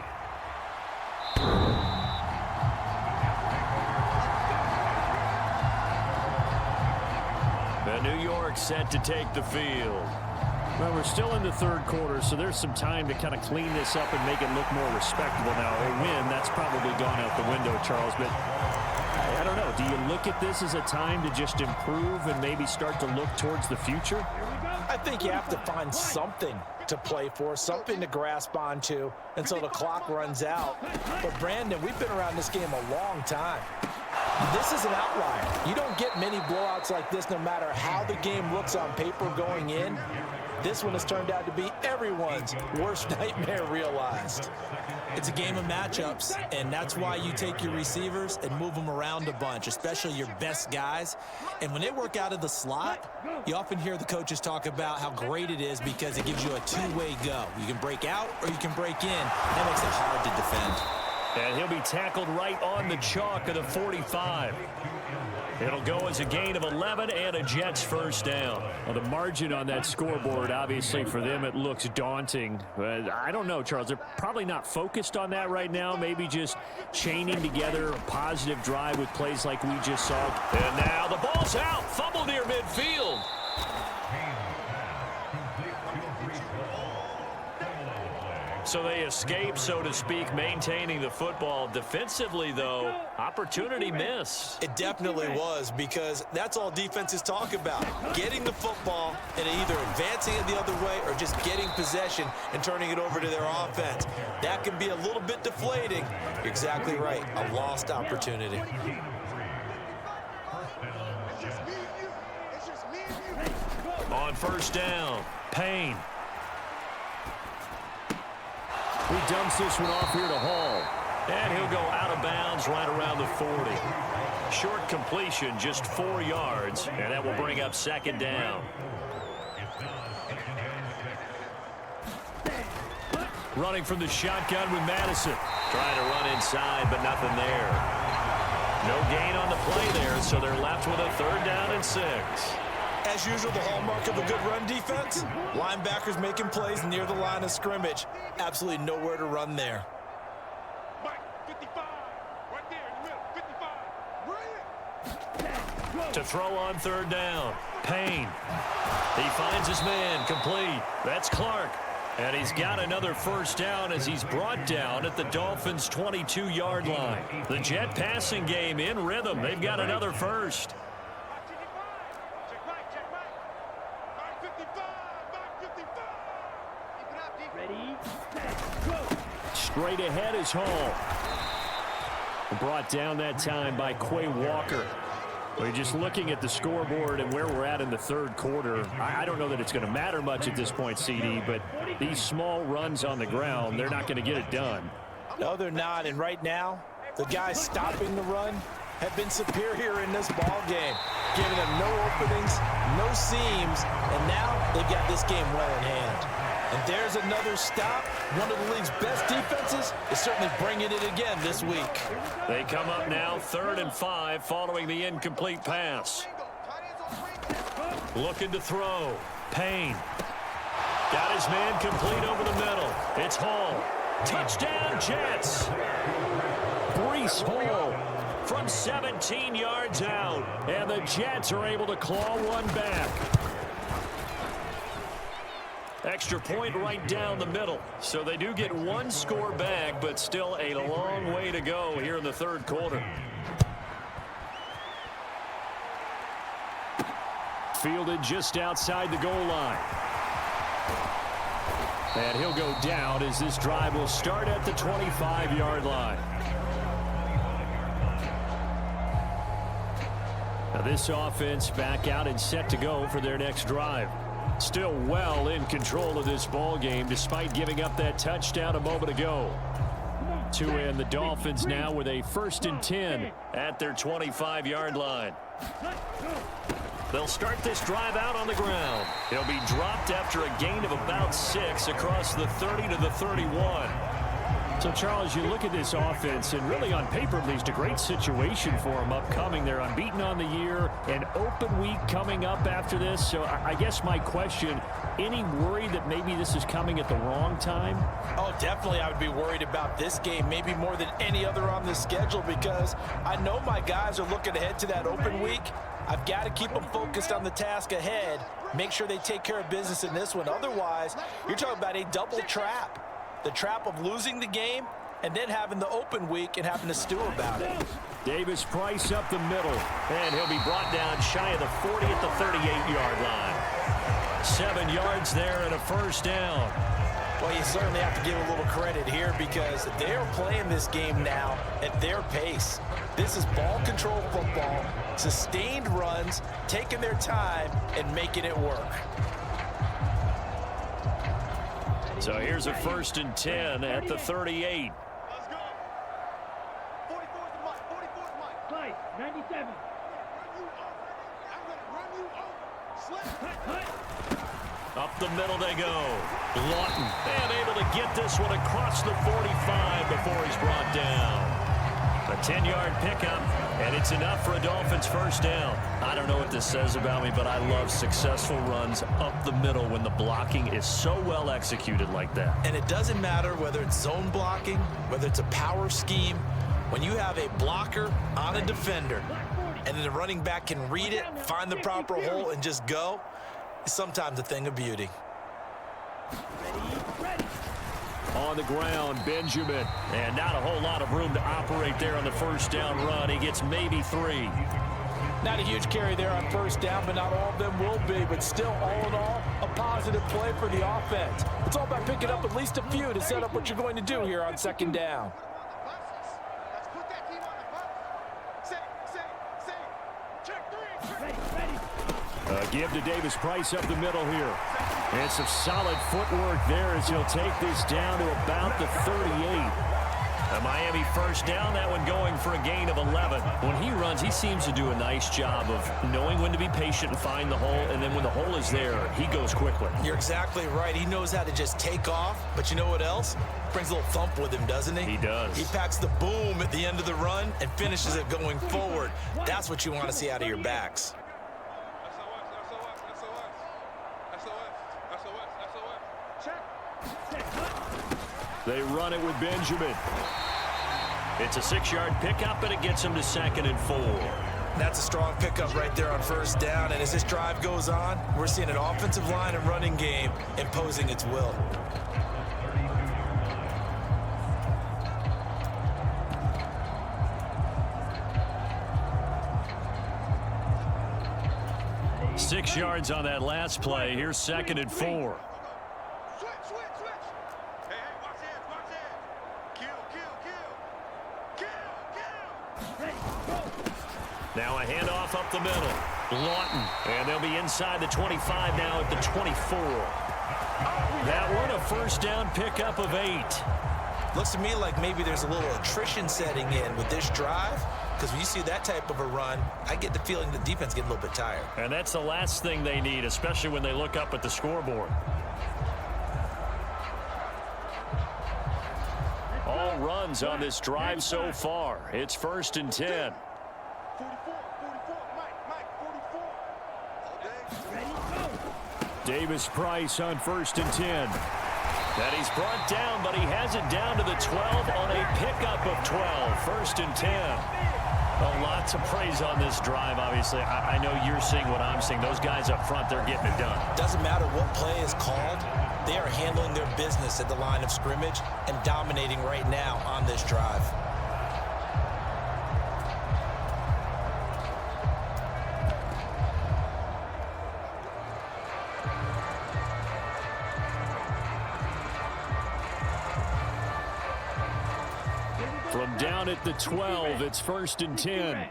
New York set to take the field. Well, we're still in the third quarter, so there's some time to kind of clean this up and make it look more respectable. Now, a win, that's probably gone out the window, Charles, but I don't know. Do you look at this as a time to just improve and maybe start to look towards the future? I think you have to find something to play for, something to grasp onto until the clock runs out. But, Brandon, we've been around this game a long time. This is an outlier. You don't get many blowouts like this no matter how the game looks on paper going in. This one has turned out to be everyone's worst nightmare realized. It's a game of matchups, and that's why you take your receivers and move them around a bunch, especially your best guys. And when they work out of the slot, you often hear the coaches talk about how great it is because it gives you a two-way go. You can break out or you can break in. That makes it hard to defend. And he'll be tackled right on the chalk of the 45. It'll go as a gain of 11 and a Jets first down. Well, the margin on that scoreboard, obviously, for them, it looks daunting. But I don't know, Charles. They're probably not focused on that right now. Maybe just chaining together a positive drive with plays like we just saw. And now the ball's out. Fumble near midfield. So they escape, so to speak, maintaining the football. Defensively, though, opportunity miss. It definitely was, because that's all defenses talk about. Getting the football and either advancing it the other way or just getting possession and turning it over to their offense. That can be a little bit deflating. You're exactly right. A lost opportunity. On first down, Payne. He dumps this one off here to Hall. And he'll go out of bounds right around the 40. Short completion, just 4 yards, and that will bring up second down. Running from the shotgun with Madison. Trying to run inside, but nothing there. No gain on the play there, so they're left with a third down and 6. As usual, the hallmark of a good run defense, linebackers making plays near the line of scrimmage. Absolutely nowhere to run there. Mike, 55, right there in the middle, 55. Bring it. To throw on third down, Payne. He finds his man, complete. That's Clark. And he's got another first down as he's brought down at the Dolphins' 22-yard line. The Jet passing game in rhythm. They've got another first. Straight ahead is Hall. Brought down that time by Quay Walker. We're just looking at the scoreboard and where we're at in the third quarter. I don't know that it's going to matter much at this point, CD, but these small runs on the ground, they're not going to get it done. No, they're not. And right now, the guys stopping the run have been superior in this ball game, giving them no openings, no seams, and now they've got this game well in hand. And there's another stop. One of the league's best defenses is certainly bringing it again this week. They come up now 3rd and 5 following the incomplete pass. Looking to throw. Payne. Got his man complete over the middle. It's Hall. Touchdown, Jets. Breece Hall from 17 yards out. And the Jets are able to claw one back. Extra point right down the middle. So they do get one score back, but still a long way to go here in the third quarter. Fielded just outside the goal line. And he'll go down as this drive will start at the 25-yard line. Now this offense back out and set to go for their next drive. Still well in control of this ball game despite giving up that touchdown a moment ago. To end the Dolphins now with a 1st and 10 at their 25-yard line. They'll start this drive out on the ground. He'll be dropped after a gain of about 6 across the 30 to the 31. So, Charles, you look at this offense, and really on paper, at least, a great situation for them upcoming. They're unbeaten on the year, an open week coming up after this. So I guess my question, any worry that maybe this is coming at the wrong time? Oh, definitely I would be worried about this game, maybe more than any other on the schedule, because I know my guys are looking ahead to that open week, I've got to keep them focused on the task ahead. Make sure they take care of business in this one. Otherwise, you're talking about a double trap. The trap of losing the game and then having the open week and having to stew about it. Davis Price up the middle, and he'll be brought down shy of the 40 at the 38-yard line. 7 yards there and a first down. Well, you certainly have to give a little credit here because they're playing this game now at their pace. This is ball control football, sustained runs, taking their time and making it work. So here's a 1st and 10 at the 38. Let's go. 44 is the mic. 44 is the mic. Play, 97. I'm going to run you over. Slip. Up the middle they go. Lawton, and able to get this one across the 45 before he's brought down. A 10-yard pickup, and it's enough for a Dolphins first down. I don't know what this says about me, but I love successful runs up the middle when the blocking is so well executed like that. And it doesn't matter whether it's zone blocking, whether it's a power scheme. When you have a blocker on a defender, and then the running back can read it, find the proper hole, and just go, it's sometimes a thing of beauty. On the ground, Benjamin. And not a whole lot of room to operate there on the first down run. He gets maybe 3. Not a huge carry there on first down, but not all of them will be. But still, all in all, a positive play for the offense. It's all about picking up at least a few to set up what you're going to do here on second down. Let's put that team on the bus. Say. Check 3. Give to Davis Price up the middle here. And some solid footwork there as he'll take this down to about the 38. A Miami first down, that one going for a gain of 11. When he runs, he seems to do a nice job of knowing when to be patient and find the hole, and then when the hole is there, he goes quickly. You're exactly right. He knows how to just take off, but you know what else? Brings a little thump with him, doesn't he? He does. He packs the boom at the end of the run and finishes it going forward. That's what you want to see out of your backs. They run it with Benjamin. It's a 6-yard pickup, and it gets him to 2nd and 4. That's a strong pickup right there on first down, and as this drive goes on, we're seeing an offensive line and running game imposing its will. Six yards on that last play. Here's 2nd and 4. Switch. Hey, watch it. Kill. Now a handoff up the middle. Lawton, and they'll be inside the 25 now at the 24. That one, a first down pickup of 8. Looks to me like maybe there's a little attrition setting in with this drive, because when you see that type of a run, I get the feeling the defense getting a little bit tired. And that's the last thing they need, especially when they look up at the scoreboard. All runs on this drive so far. It's 1st and 10. 44, Mike, 44. Davis Price on 1st and 10. That he's brought down, but he has it down to the 12 on a pickup of 12. 1st and 10. Well, lots of praise on this drive, obviously. I know you're seeing what I'm seeing. Those guys up front, they're getting it done. Doesn't matter what play is called. They are handling their business at the line of scrimmage and dominating right now on this drive. From down at the 12, it's 1st and 10.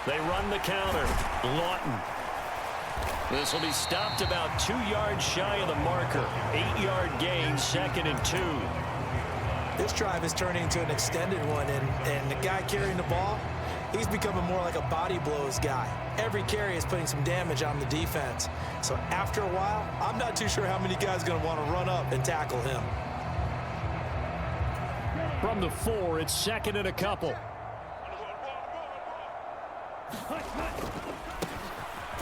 They run the counter. Lawton. This will be stopped about 2 yards shy of the marker. 8-yard gain, 2nd and 2. This drive is turning into an extended one, and the guy carrying the ball, he's becoming more like a body blows guy. Every carry is putting some damage on the defense. So after a while, I'm not too sure how many guys are going to want to run up and tackle him. From the 4, it's 2nd and a couple.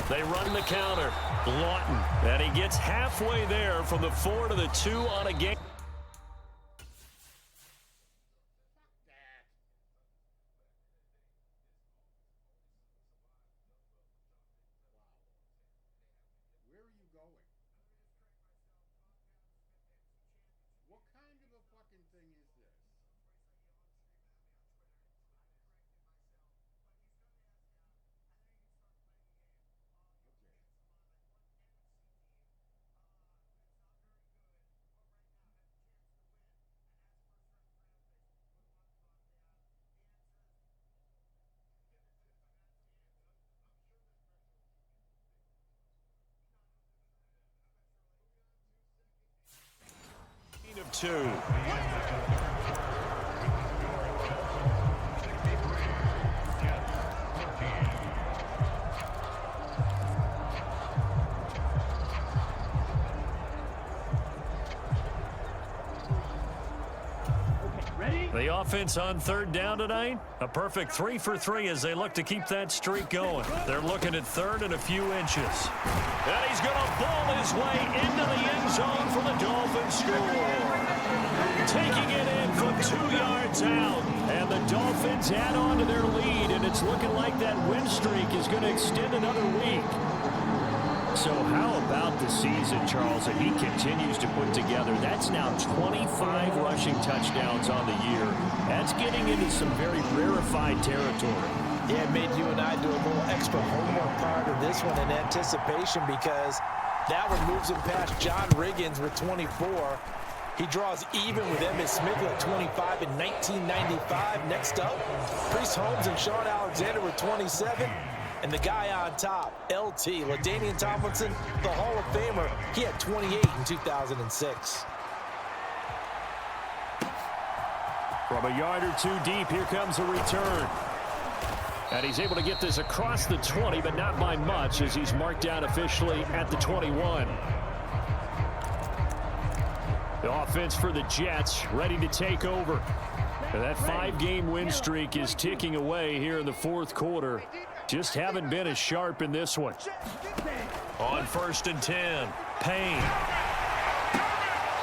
They run the counter. Lawton. And he gets halfway there from the 4 to the 2 on a game. 2. The offense on 3rd down tonight, a perfect 3 for 3 as they look to keep that streak going. They're looking at 3rd and a few inches. And he's going to ball his way into the end zone for the Dolphins score. Taking it in from 2 yards out. And the Dolphins add on to their lead, and it's looking like that win streak is going to extend another week. So how about the season, Charles, that he continues to put together? That's now 25 rushing touchdowns on the year. That's getting into some very rarefied territory. Yeah, it made you and I do a little extra homework prior to this one in anticipation because that one moves him past John Riggins with 24. He draws even with Emmitt Smith at 25 in 1995. Next up, Priest Holmes and Sean Alexander with 27. And the guy on top, LT, LaDainian Tomlinson, the Hall of Famer, he had 28 in 2006. From a yard or 2 deep, here comes a return. And he's able to get this across the 20, but not by much as he's marked down officially at the 21. The offense for the Jets ready to take over. And that 5-game win streak is ticking away here in the 4th quarter. Just haven't been as sharp in this one. On 1st and 10, Payne.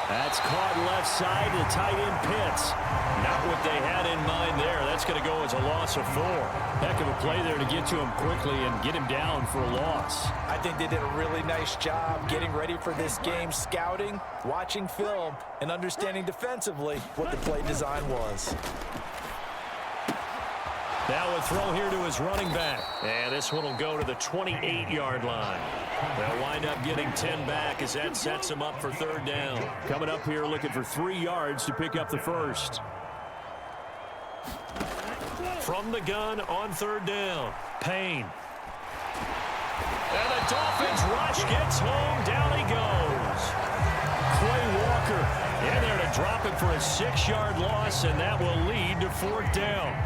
That's caught left side. The tight end Pitts. Not what they had in mind there. That's going to go as a loss of 4. Heck of a play there to get to him quickly and get him down for a loss. I think they did a really nice job getting ready for this game, scouting, watching film, and understanding defensively what the play design was. Now a throw here to his running back. And this one will go to the 28-yard line. They'll wind up getting 10 back as that sets him up for 3rd down. Coming up here looking for 3 yards to pick up the first. From the gun on 3rd down, Payne. And the Dolphins rush gets home. Down he goes. Quay Walker in there to drop it for a 6-yard loss, and that will lead to 4th down.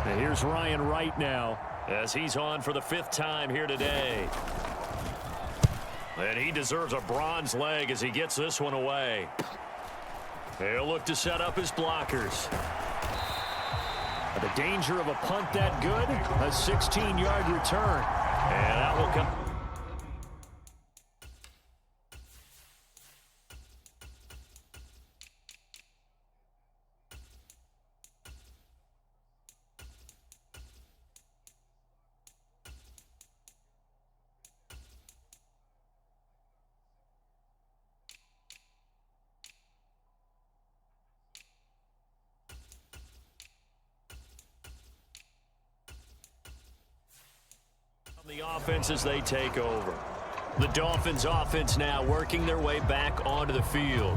And here's Ryan Wright now as he's on for the 5th time here today. And he deserves a bronze leg as he gets this one away. He'll look to set up his blockers. The danger of a punt that good, a 16-yard return. And that will come. The offense as they take over. The Dolphins offense now working their way back onto the field.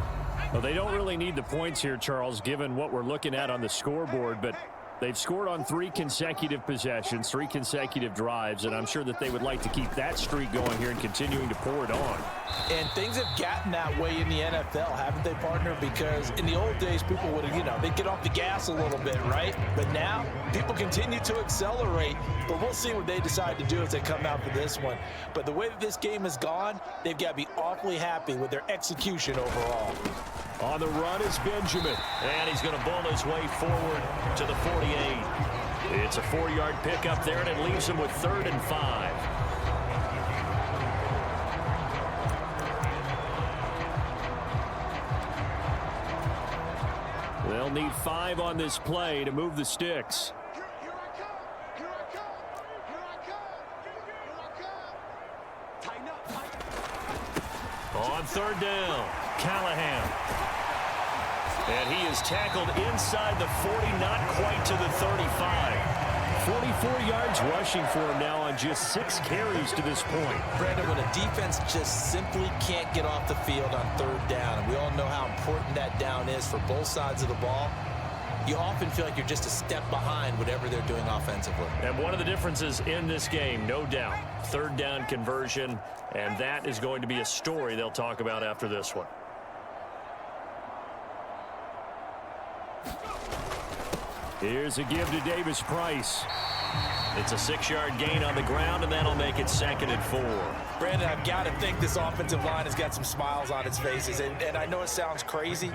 Well, they don't really need the points here, Charles, given what we're looking at on the scoreboard, but they've scored on 3 consecutive possessions, 3 consecutive drives, and I'm sure that they would like to keep that streak going here and continuing to pour it on. And things have gotten that way in the NFL, haven't they, partner? Because in the old days, people would have, they'd get off the gas a little bit, right? But now, people continue to accelerate, but we'll see what they decide to do as they come out for this one. But the way that this game has gone, they've got to be awfully happy with their execution overall. On the run is Benjamin. And he's going to bull his way forward to the 48. It's a 4-yard pickup there, and it leaves him with 3rd and 5. They'll need 5 on this play to move the sticks. On 3rd down, Callahan. And he is tackled inside the 40, not quite to the 35. 44 yards rushing for him now on just 6 carries to this point. Brandon, when a defense just simply can't get off the field on 3rd down, and we all know how important that down is for both sides of the ball, you often feel like you're just a step behind whatever they're doing offensively. And one of the differences in this game, no doubt, 3rd down conversion, and that is going to be a story they'll talk about after this one. Here's a give to Davis Price. It's a 6-yard gain on the ground, and that'll make it 2nd and 4. Brandon, I've got to think this offensive line has got some smiles on its faces. And I know it sounds crazy,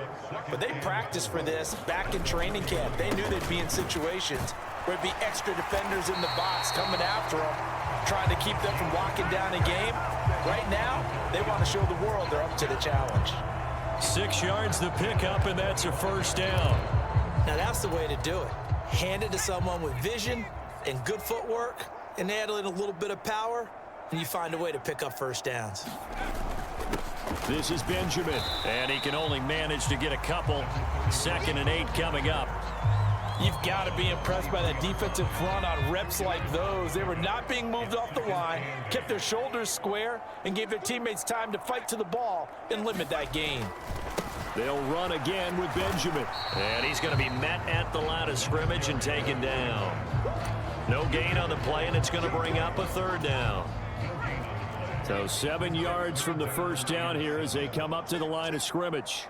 but they practiced for this back in training camp. They knew they'd be in situations where it'd be extra defenders in the box coming after them, trying to keep them from locking down a game. Right now, they want to show the world they're up to the challenge. 6 yards the pickup, and that's a 1st down. Now, that's the way to do it. Hand it to someone with vision and good footwork, and add in a little bit of power, and you find a way to pick up 1st downs. This is Benjamin, and he can only manage to get a couple. 2nd and 8 coming up. You've got to be impressed by that defensive front on reps like those. They were not being moved off the line, kept their shoulders square, and gave their teammates time to fight to the ball and limit that gain. They'll run again with Benjamin. And he's going to be met at the line of scrimmage and taken down. No gain on the play, and it's going to bring up a 3rd down. So 7 yards from the 1st down here as they come up to the line of scrimmage.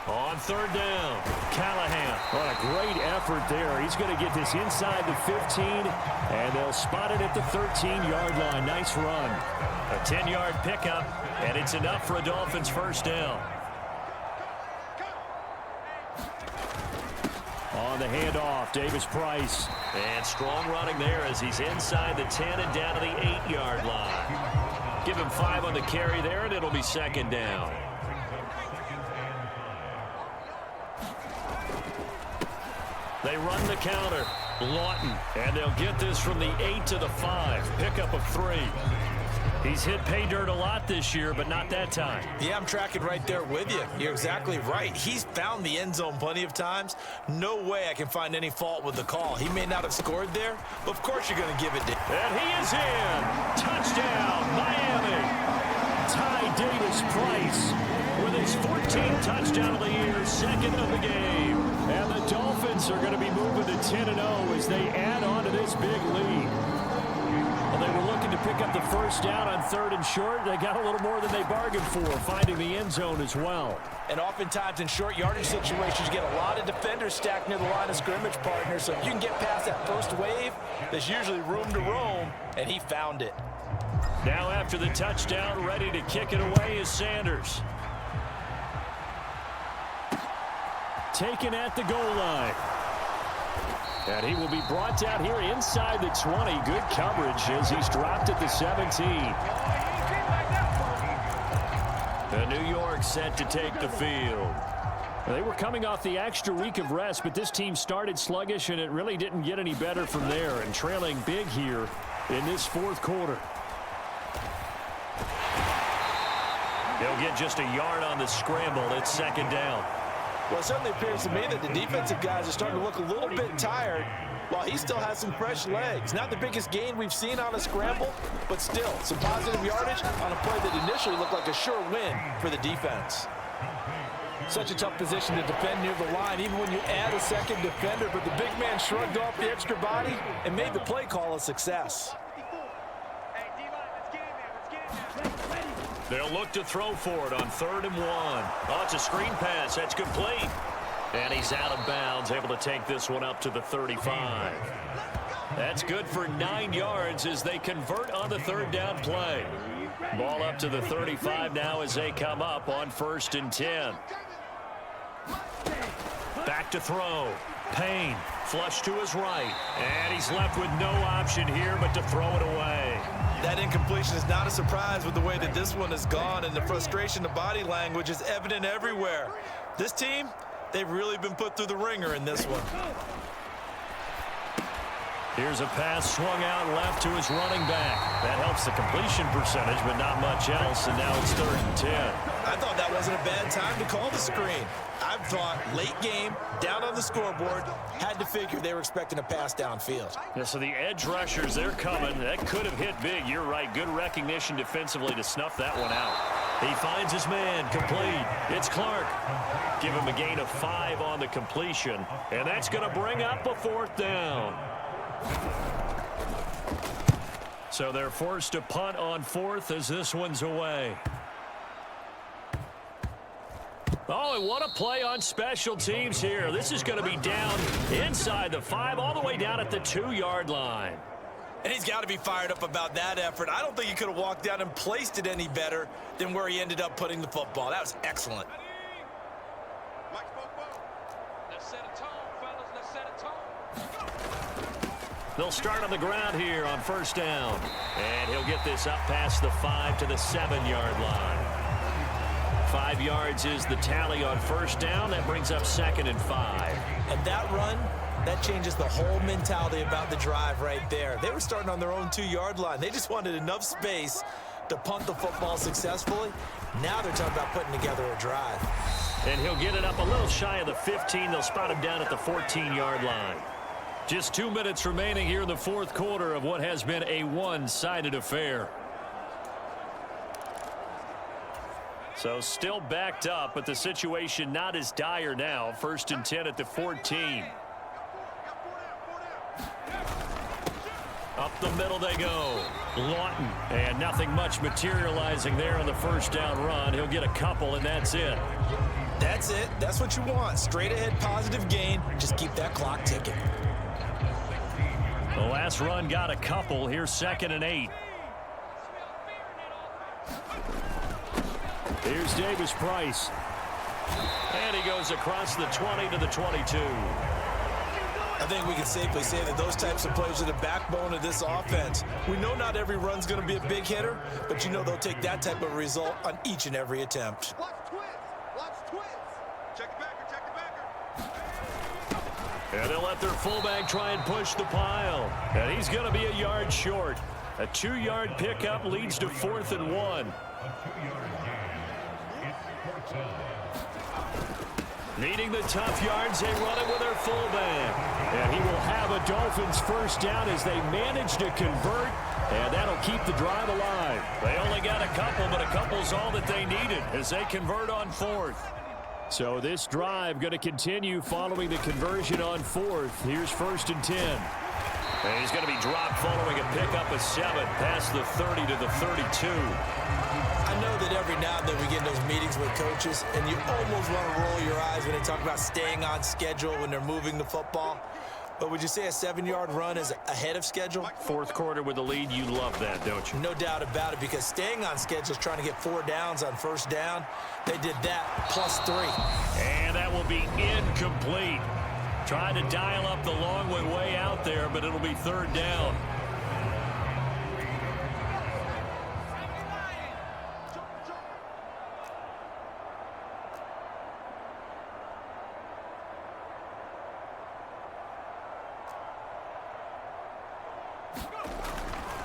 On 3rd down, Callahan. What a great effort there. He's going to get this inside the 15, and they'll spot it at the 13-yard line. Nice run. A 10-yard pickup, and it's enough for a Dolphins 1st down. On the handoff, Davis Price. And strong running there as he's inside the 10 and down to the 8-yard line. Give him 5 on the carry there, and it'll be 2nd down. They run the counter. Lawton. And they'll get this from the 8 to the 5. Pickup of 3. He's hit pay dirt a lot this year, but not that time. Yeah, I'm tracking right there with you. You're exactly right. He's found the end zone plenty of times. No way I can find any fault with the call. He may not have scored there, but of course you're going to give it to him. And he is in. Touchdown, Miami. Ty Davis Price with his 14th touchdown of the year, 2nd of the game. And the Dolphins are going to be moving to 10-0 as they add on to this big lead. Well, they were looking to pick up the 1st down on 3rd and short. They got a little more than they bargained for, finding the end zone as well. And oftentimes in short yardage situations, you get a lot of defenders stacked near the line of scrimmage, partner. So if you can get past that first wave, there's usually room to roam, and he found it. Now after the touchdown, ready to kick it away is Sanders. Taken at the goal line. And he will be brought down here inside the 20. Good coverage as he's dropped at the 17. The New York set to take the field. They were coming off the extra week of rest, but this team started sluggish, and it really didn't get any better from there. And trailing big here in this 4th quarter. They'll get just a yard on the scramble. It's 2nd down. Well, it certainly appears to me that the defensive guys are starting to look a little bit tired while he still has some fresh legs. Not the biggest gain we've seen on a scramble, but still some positive yardage on a play that initially looked like a sure win for the defense. Such a tough position to defend near the line, even when you add a 2nd defender, but the big man shrugged off the extra body and made the play call a success. They'll look to throw for it on 3rd and 1. Oh, it's a screen pass. That's complete. And he's out of bounds, able to take this one up to the 35. That's good for 9 yards as they convert on the 3rd down play. Ball up to the 35 now as they come up on 1st and 10. Back to throw. Payne, flush to his right. And he's left with no option here but to throw it away. That incompletion is not a surprise with the way that this one has gone, and the frustration, the body language is evident everywhere. This team, they've really been put through the ringer in this one. Here's a pass swung out left to his running back. That helps the completion percentage, but not much else, and now it's 3rd and 10. I thought that wasn't a bad time to call the screen. I thought late game, down on the scoreboard, had to figure they were expecting a pass downfield. Yeah, so the edge rushers, they're coming. That could have hit big. You're right. Good recognition defensively to snuff that one out. He finds his man, complete. It's Clark. Give him a gain of 5 on the completion, and that's going to bring up a 4th down. So they're forced to punt on 4th as this one's away. Oh, and what a play on special teams here. This is going to be down inside the 5, all the way down at the 2-yard line. And he's got to be fired up about that effort. I don't think he could have walked down and placed it any better than where he ended up putting the football. That was excellent. Let's set a tone, fellas. Let's set a tone. They'll start on the ground here on first down. And he'll get this up past the 5 to the 7-yard line. 5 yards is the tally on first down. That brings up 2nd and 5. And that run, that changes the whole mentality about the drive right there. They were starting on their own 2-yard line. They just wanted enough space to punt the football successfully. Now they're talking about putting together a drive. And he'll get it up a little shy of the 15. They'll spot him down at the 14-yard line. Just 2 minutes remaining here in the fourth quarter of what has been a one-sided affair. So still backed up, but the situation not as dire now. 1st and 10 at the 14. Up the middle they go. Lawton, and nothing much materializing there on the first down run. He'll get a couple, and that's it. That's it. That's what you want. Straight ahead positive gain. Just keep that clock ticking. The last run got a couple. Here's 2nd and 8. Here's Davis Price. And he goes across the 20 to the 22. I think we can safely say that those types of plays are the backbone of this offense. We know not every run's going to be a big hitter, but you know they'll take that type of result on each and every attempt. Watch twins. Watch twins. Check the backer, check the backer. And they'll let their fullback try and push the pile. And he's going to be a yard short. A 2-yard pickup leads to 4th and 1. Needing the tough yards, they run it with their fullback. And he will have a Dolphins first down as they manage to convert, and that'll keep the drive alive. They only got a couple, but a couple's all that they needed as they convert on 4th. So this drive going to continue following the conversion on 4th. Here's 1st and 10. And he's going to be dropped following a pickup of 7 past the 30 to the 32. I know that every now and then we get in those meetings with coaches, and you almost want to roll your eyes when they talk about staying on schedule when they're moving the football. But would you say a 7-yard run is ahead of schedule? Fourth quarter with the lead, you love that, don't you? No doubt about it, because staying on schedule is trying to get 4 downs on first down. They did that plus 3. And that will be incomplete. Trying to dial up the long way out there, but it'll be 3rd down.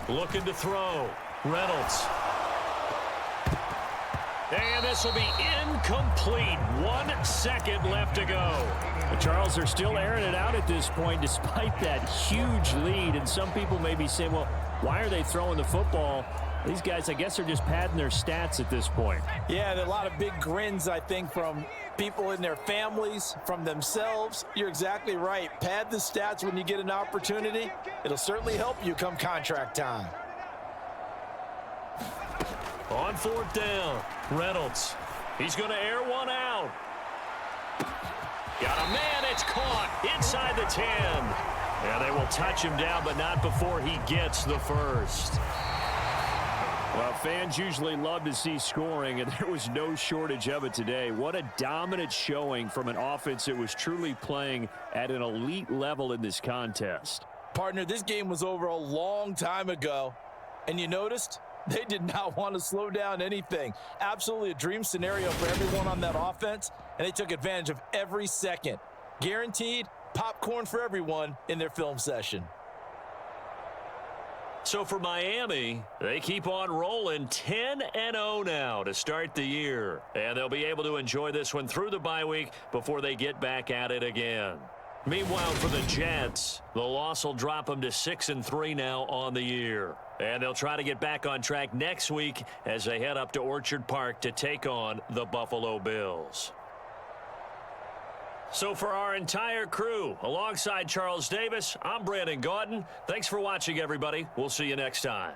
Looking to throw. Reynolds. And this will be incomplete. 1 second left to go. But Charles, they're still airing it out at this point despite that huge lead. And some people may be saying, well, why are they throwing the football? These guys, I guess, are just padding their stats at this point. Yeah, there are a lot of big grins, I think, from people in their families, from themselves. You're exactly right. Pad the stats when you get an opportunity. It'll certainly help you come contract time. On 4th down, Reynolds. He's going to air one out. Got a man. It's caught inside the 10. And they will touch him down, but not before he gets the first. Well, fans usually love to see scoring, and there was no shortage of it today. What a dominant showing from an offense that was truly playing at an elite level in this contest. Partner, this game was over a long time ago, and you noticed they did not want to slow down anything. Absolutely a dream scenario for everyone on that offense, and they took advantage of every second. Guaranteed popcorn for everyone in their film session. So for Miami, they keep on rolling 10-0 now to start the year. And they'll be able to enjoy this one through the bye week before they get back at it again. Meanwhile, for the Jets, the loss will drop them to 6-3 now on the year. And they'll try to get back on track next week as they head up to Orchard Park to take on the Buffalo Bills. So for our entire crew, alongside Charles Davis, I'm Brandon Gaudin. Thanks for watching, everybody. We'll see you next time.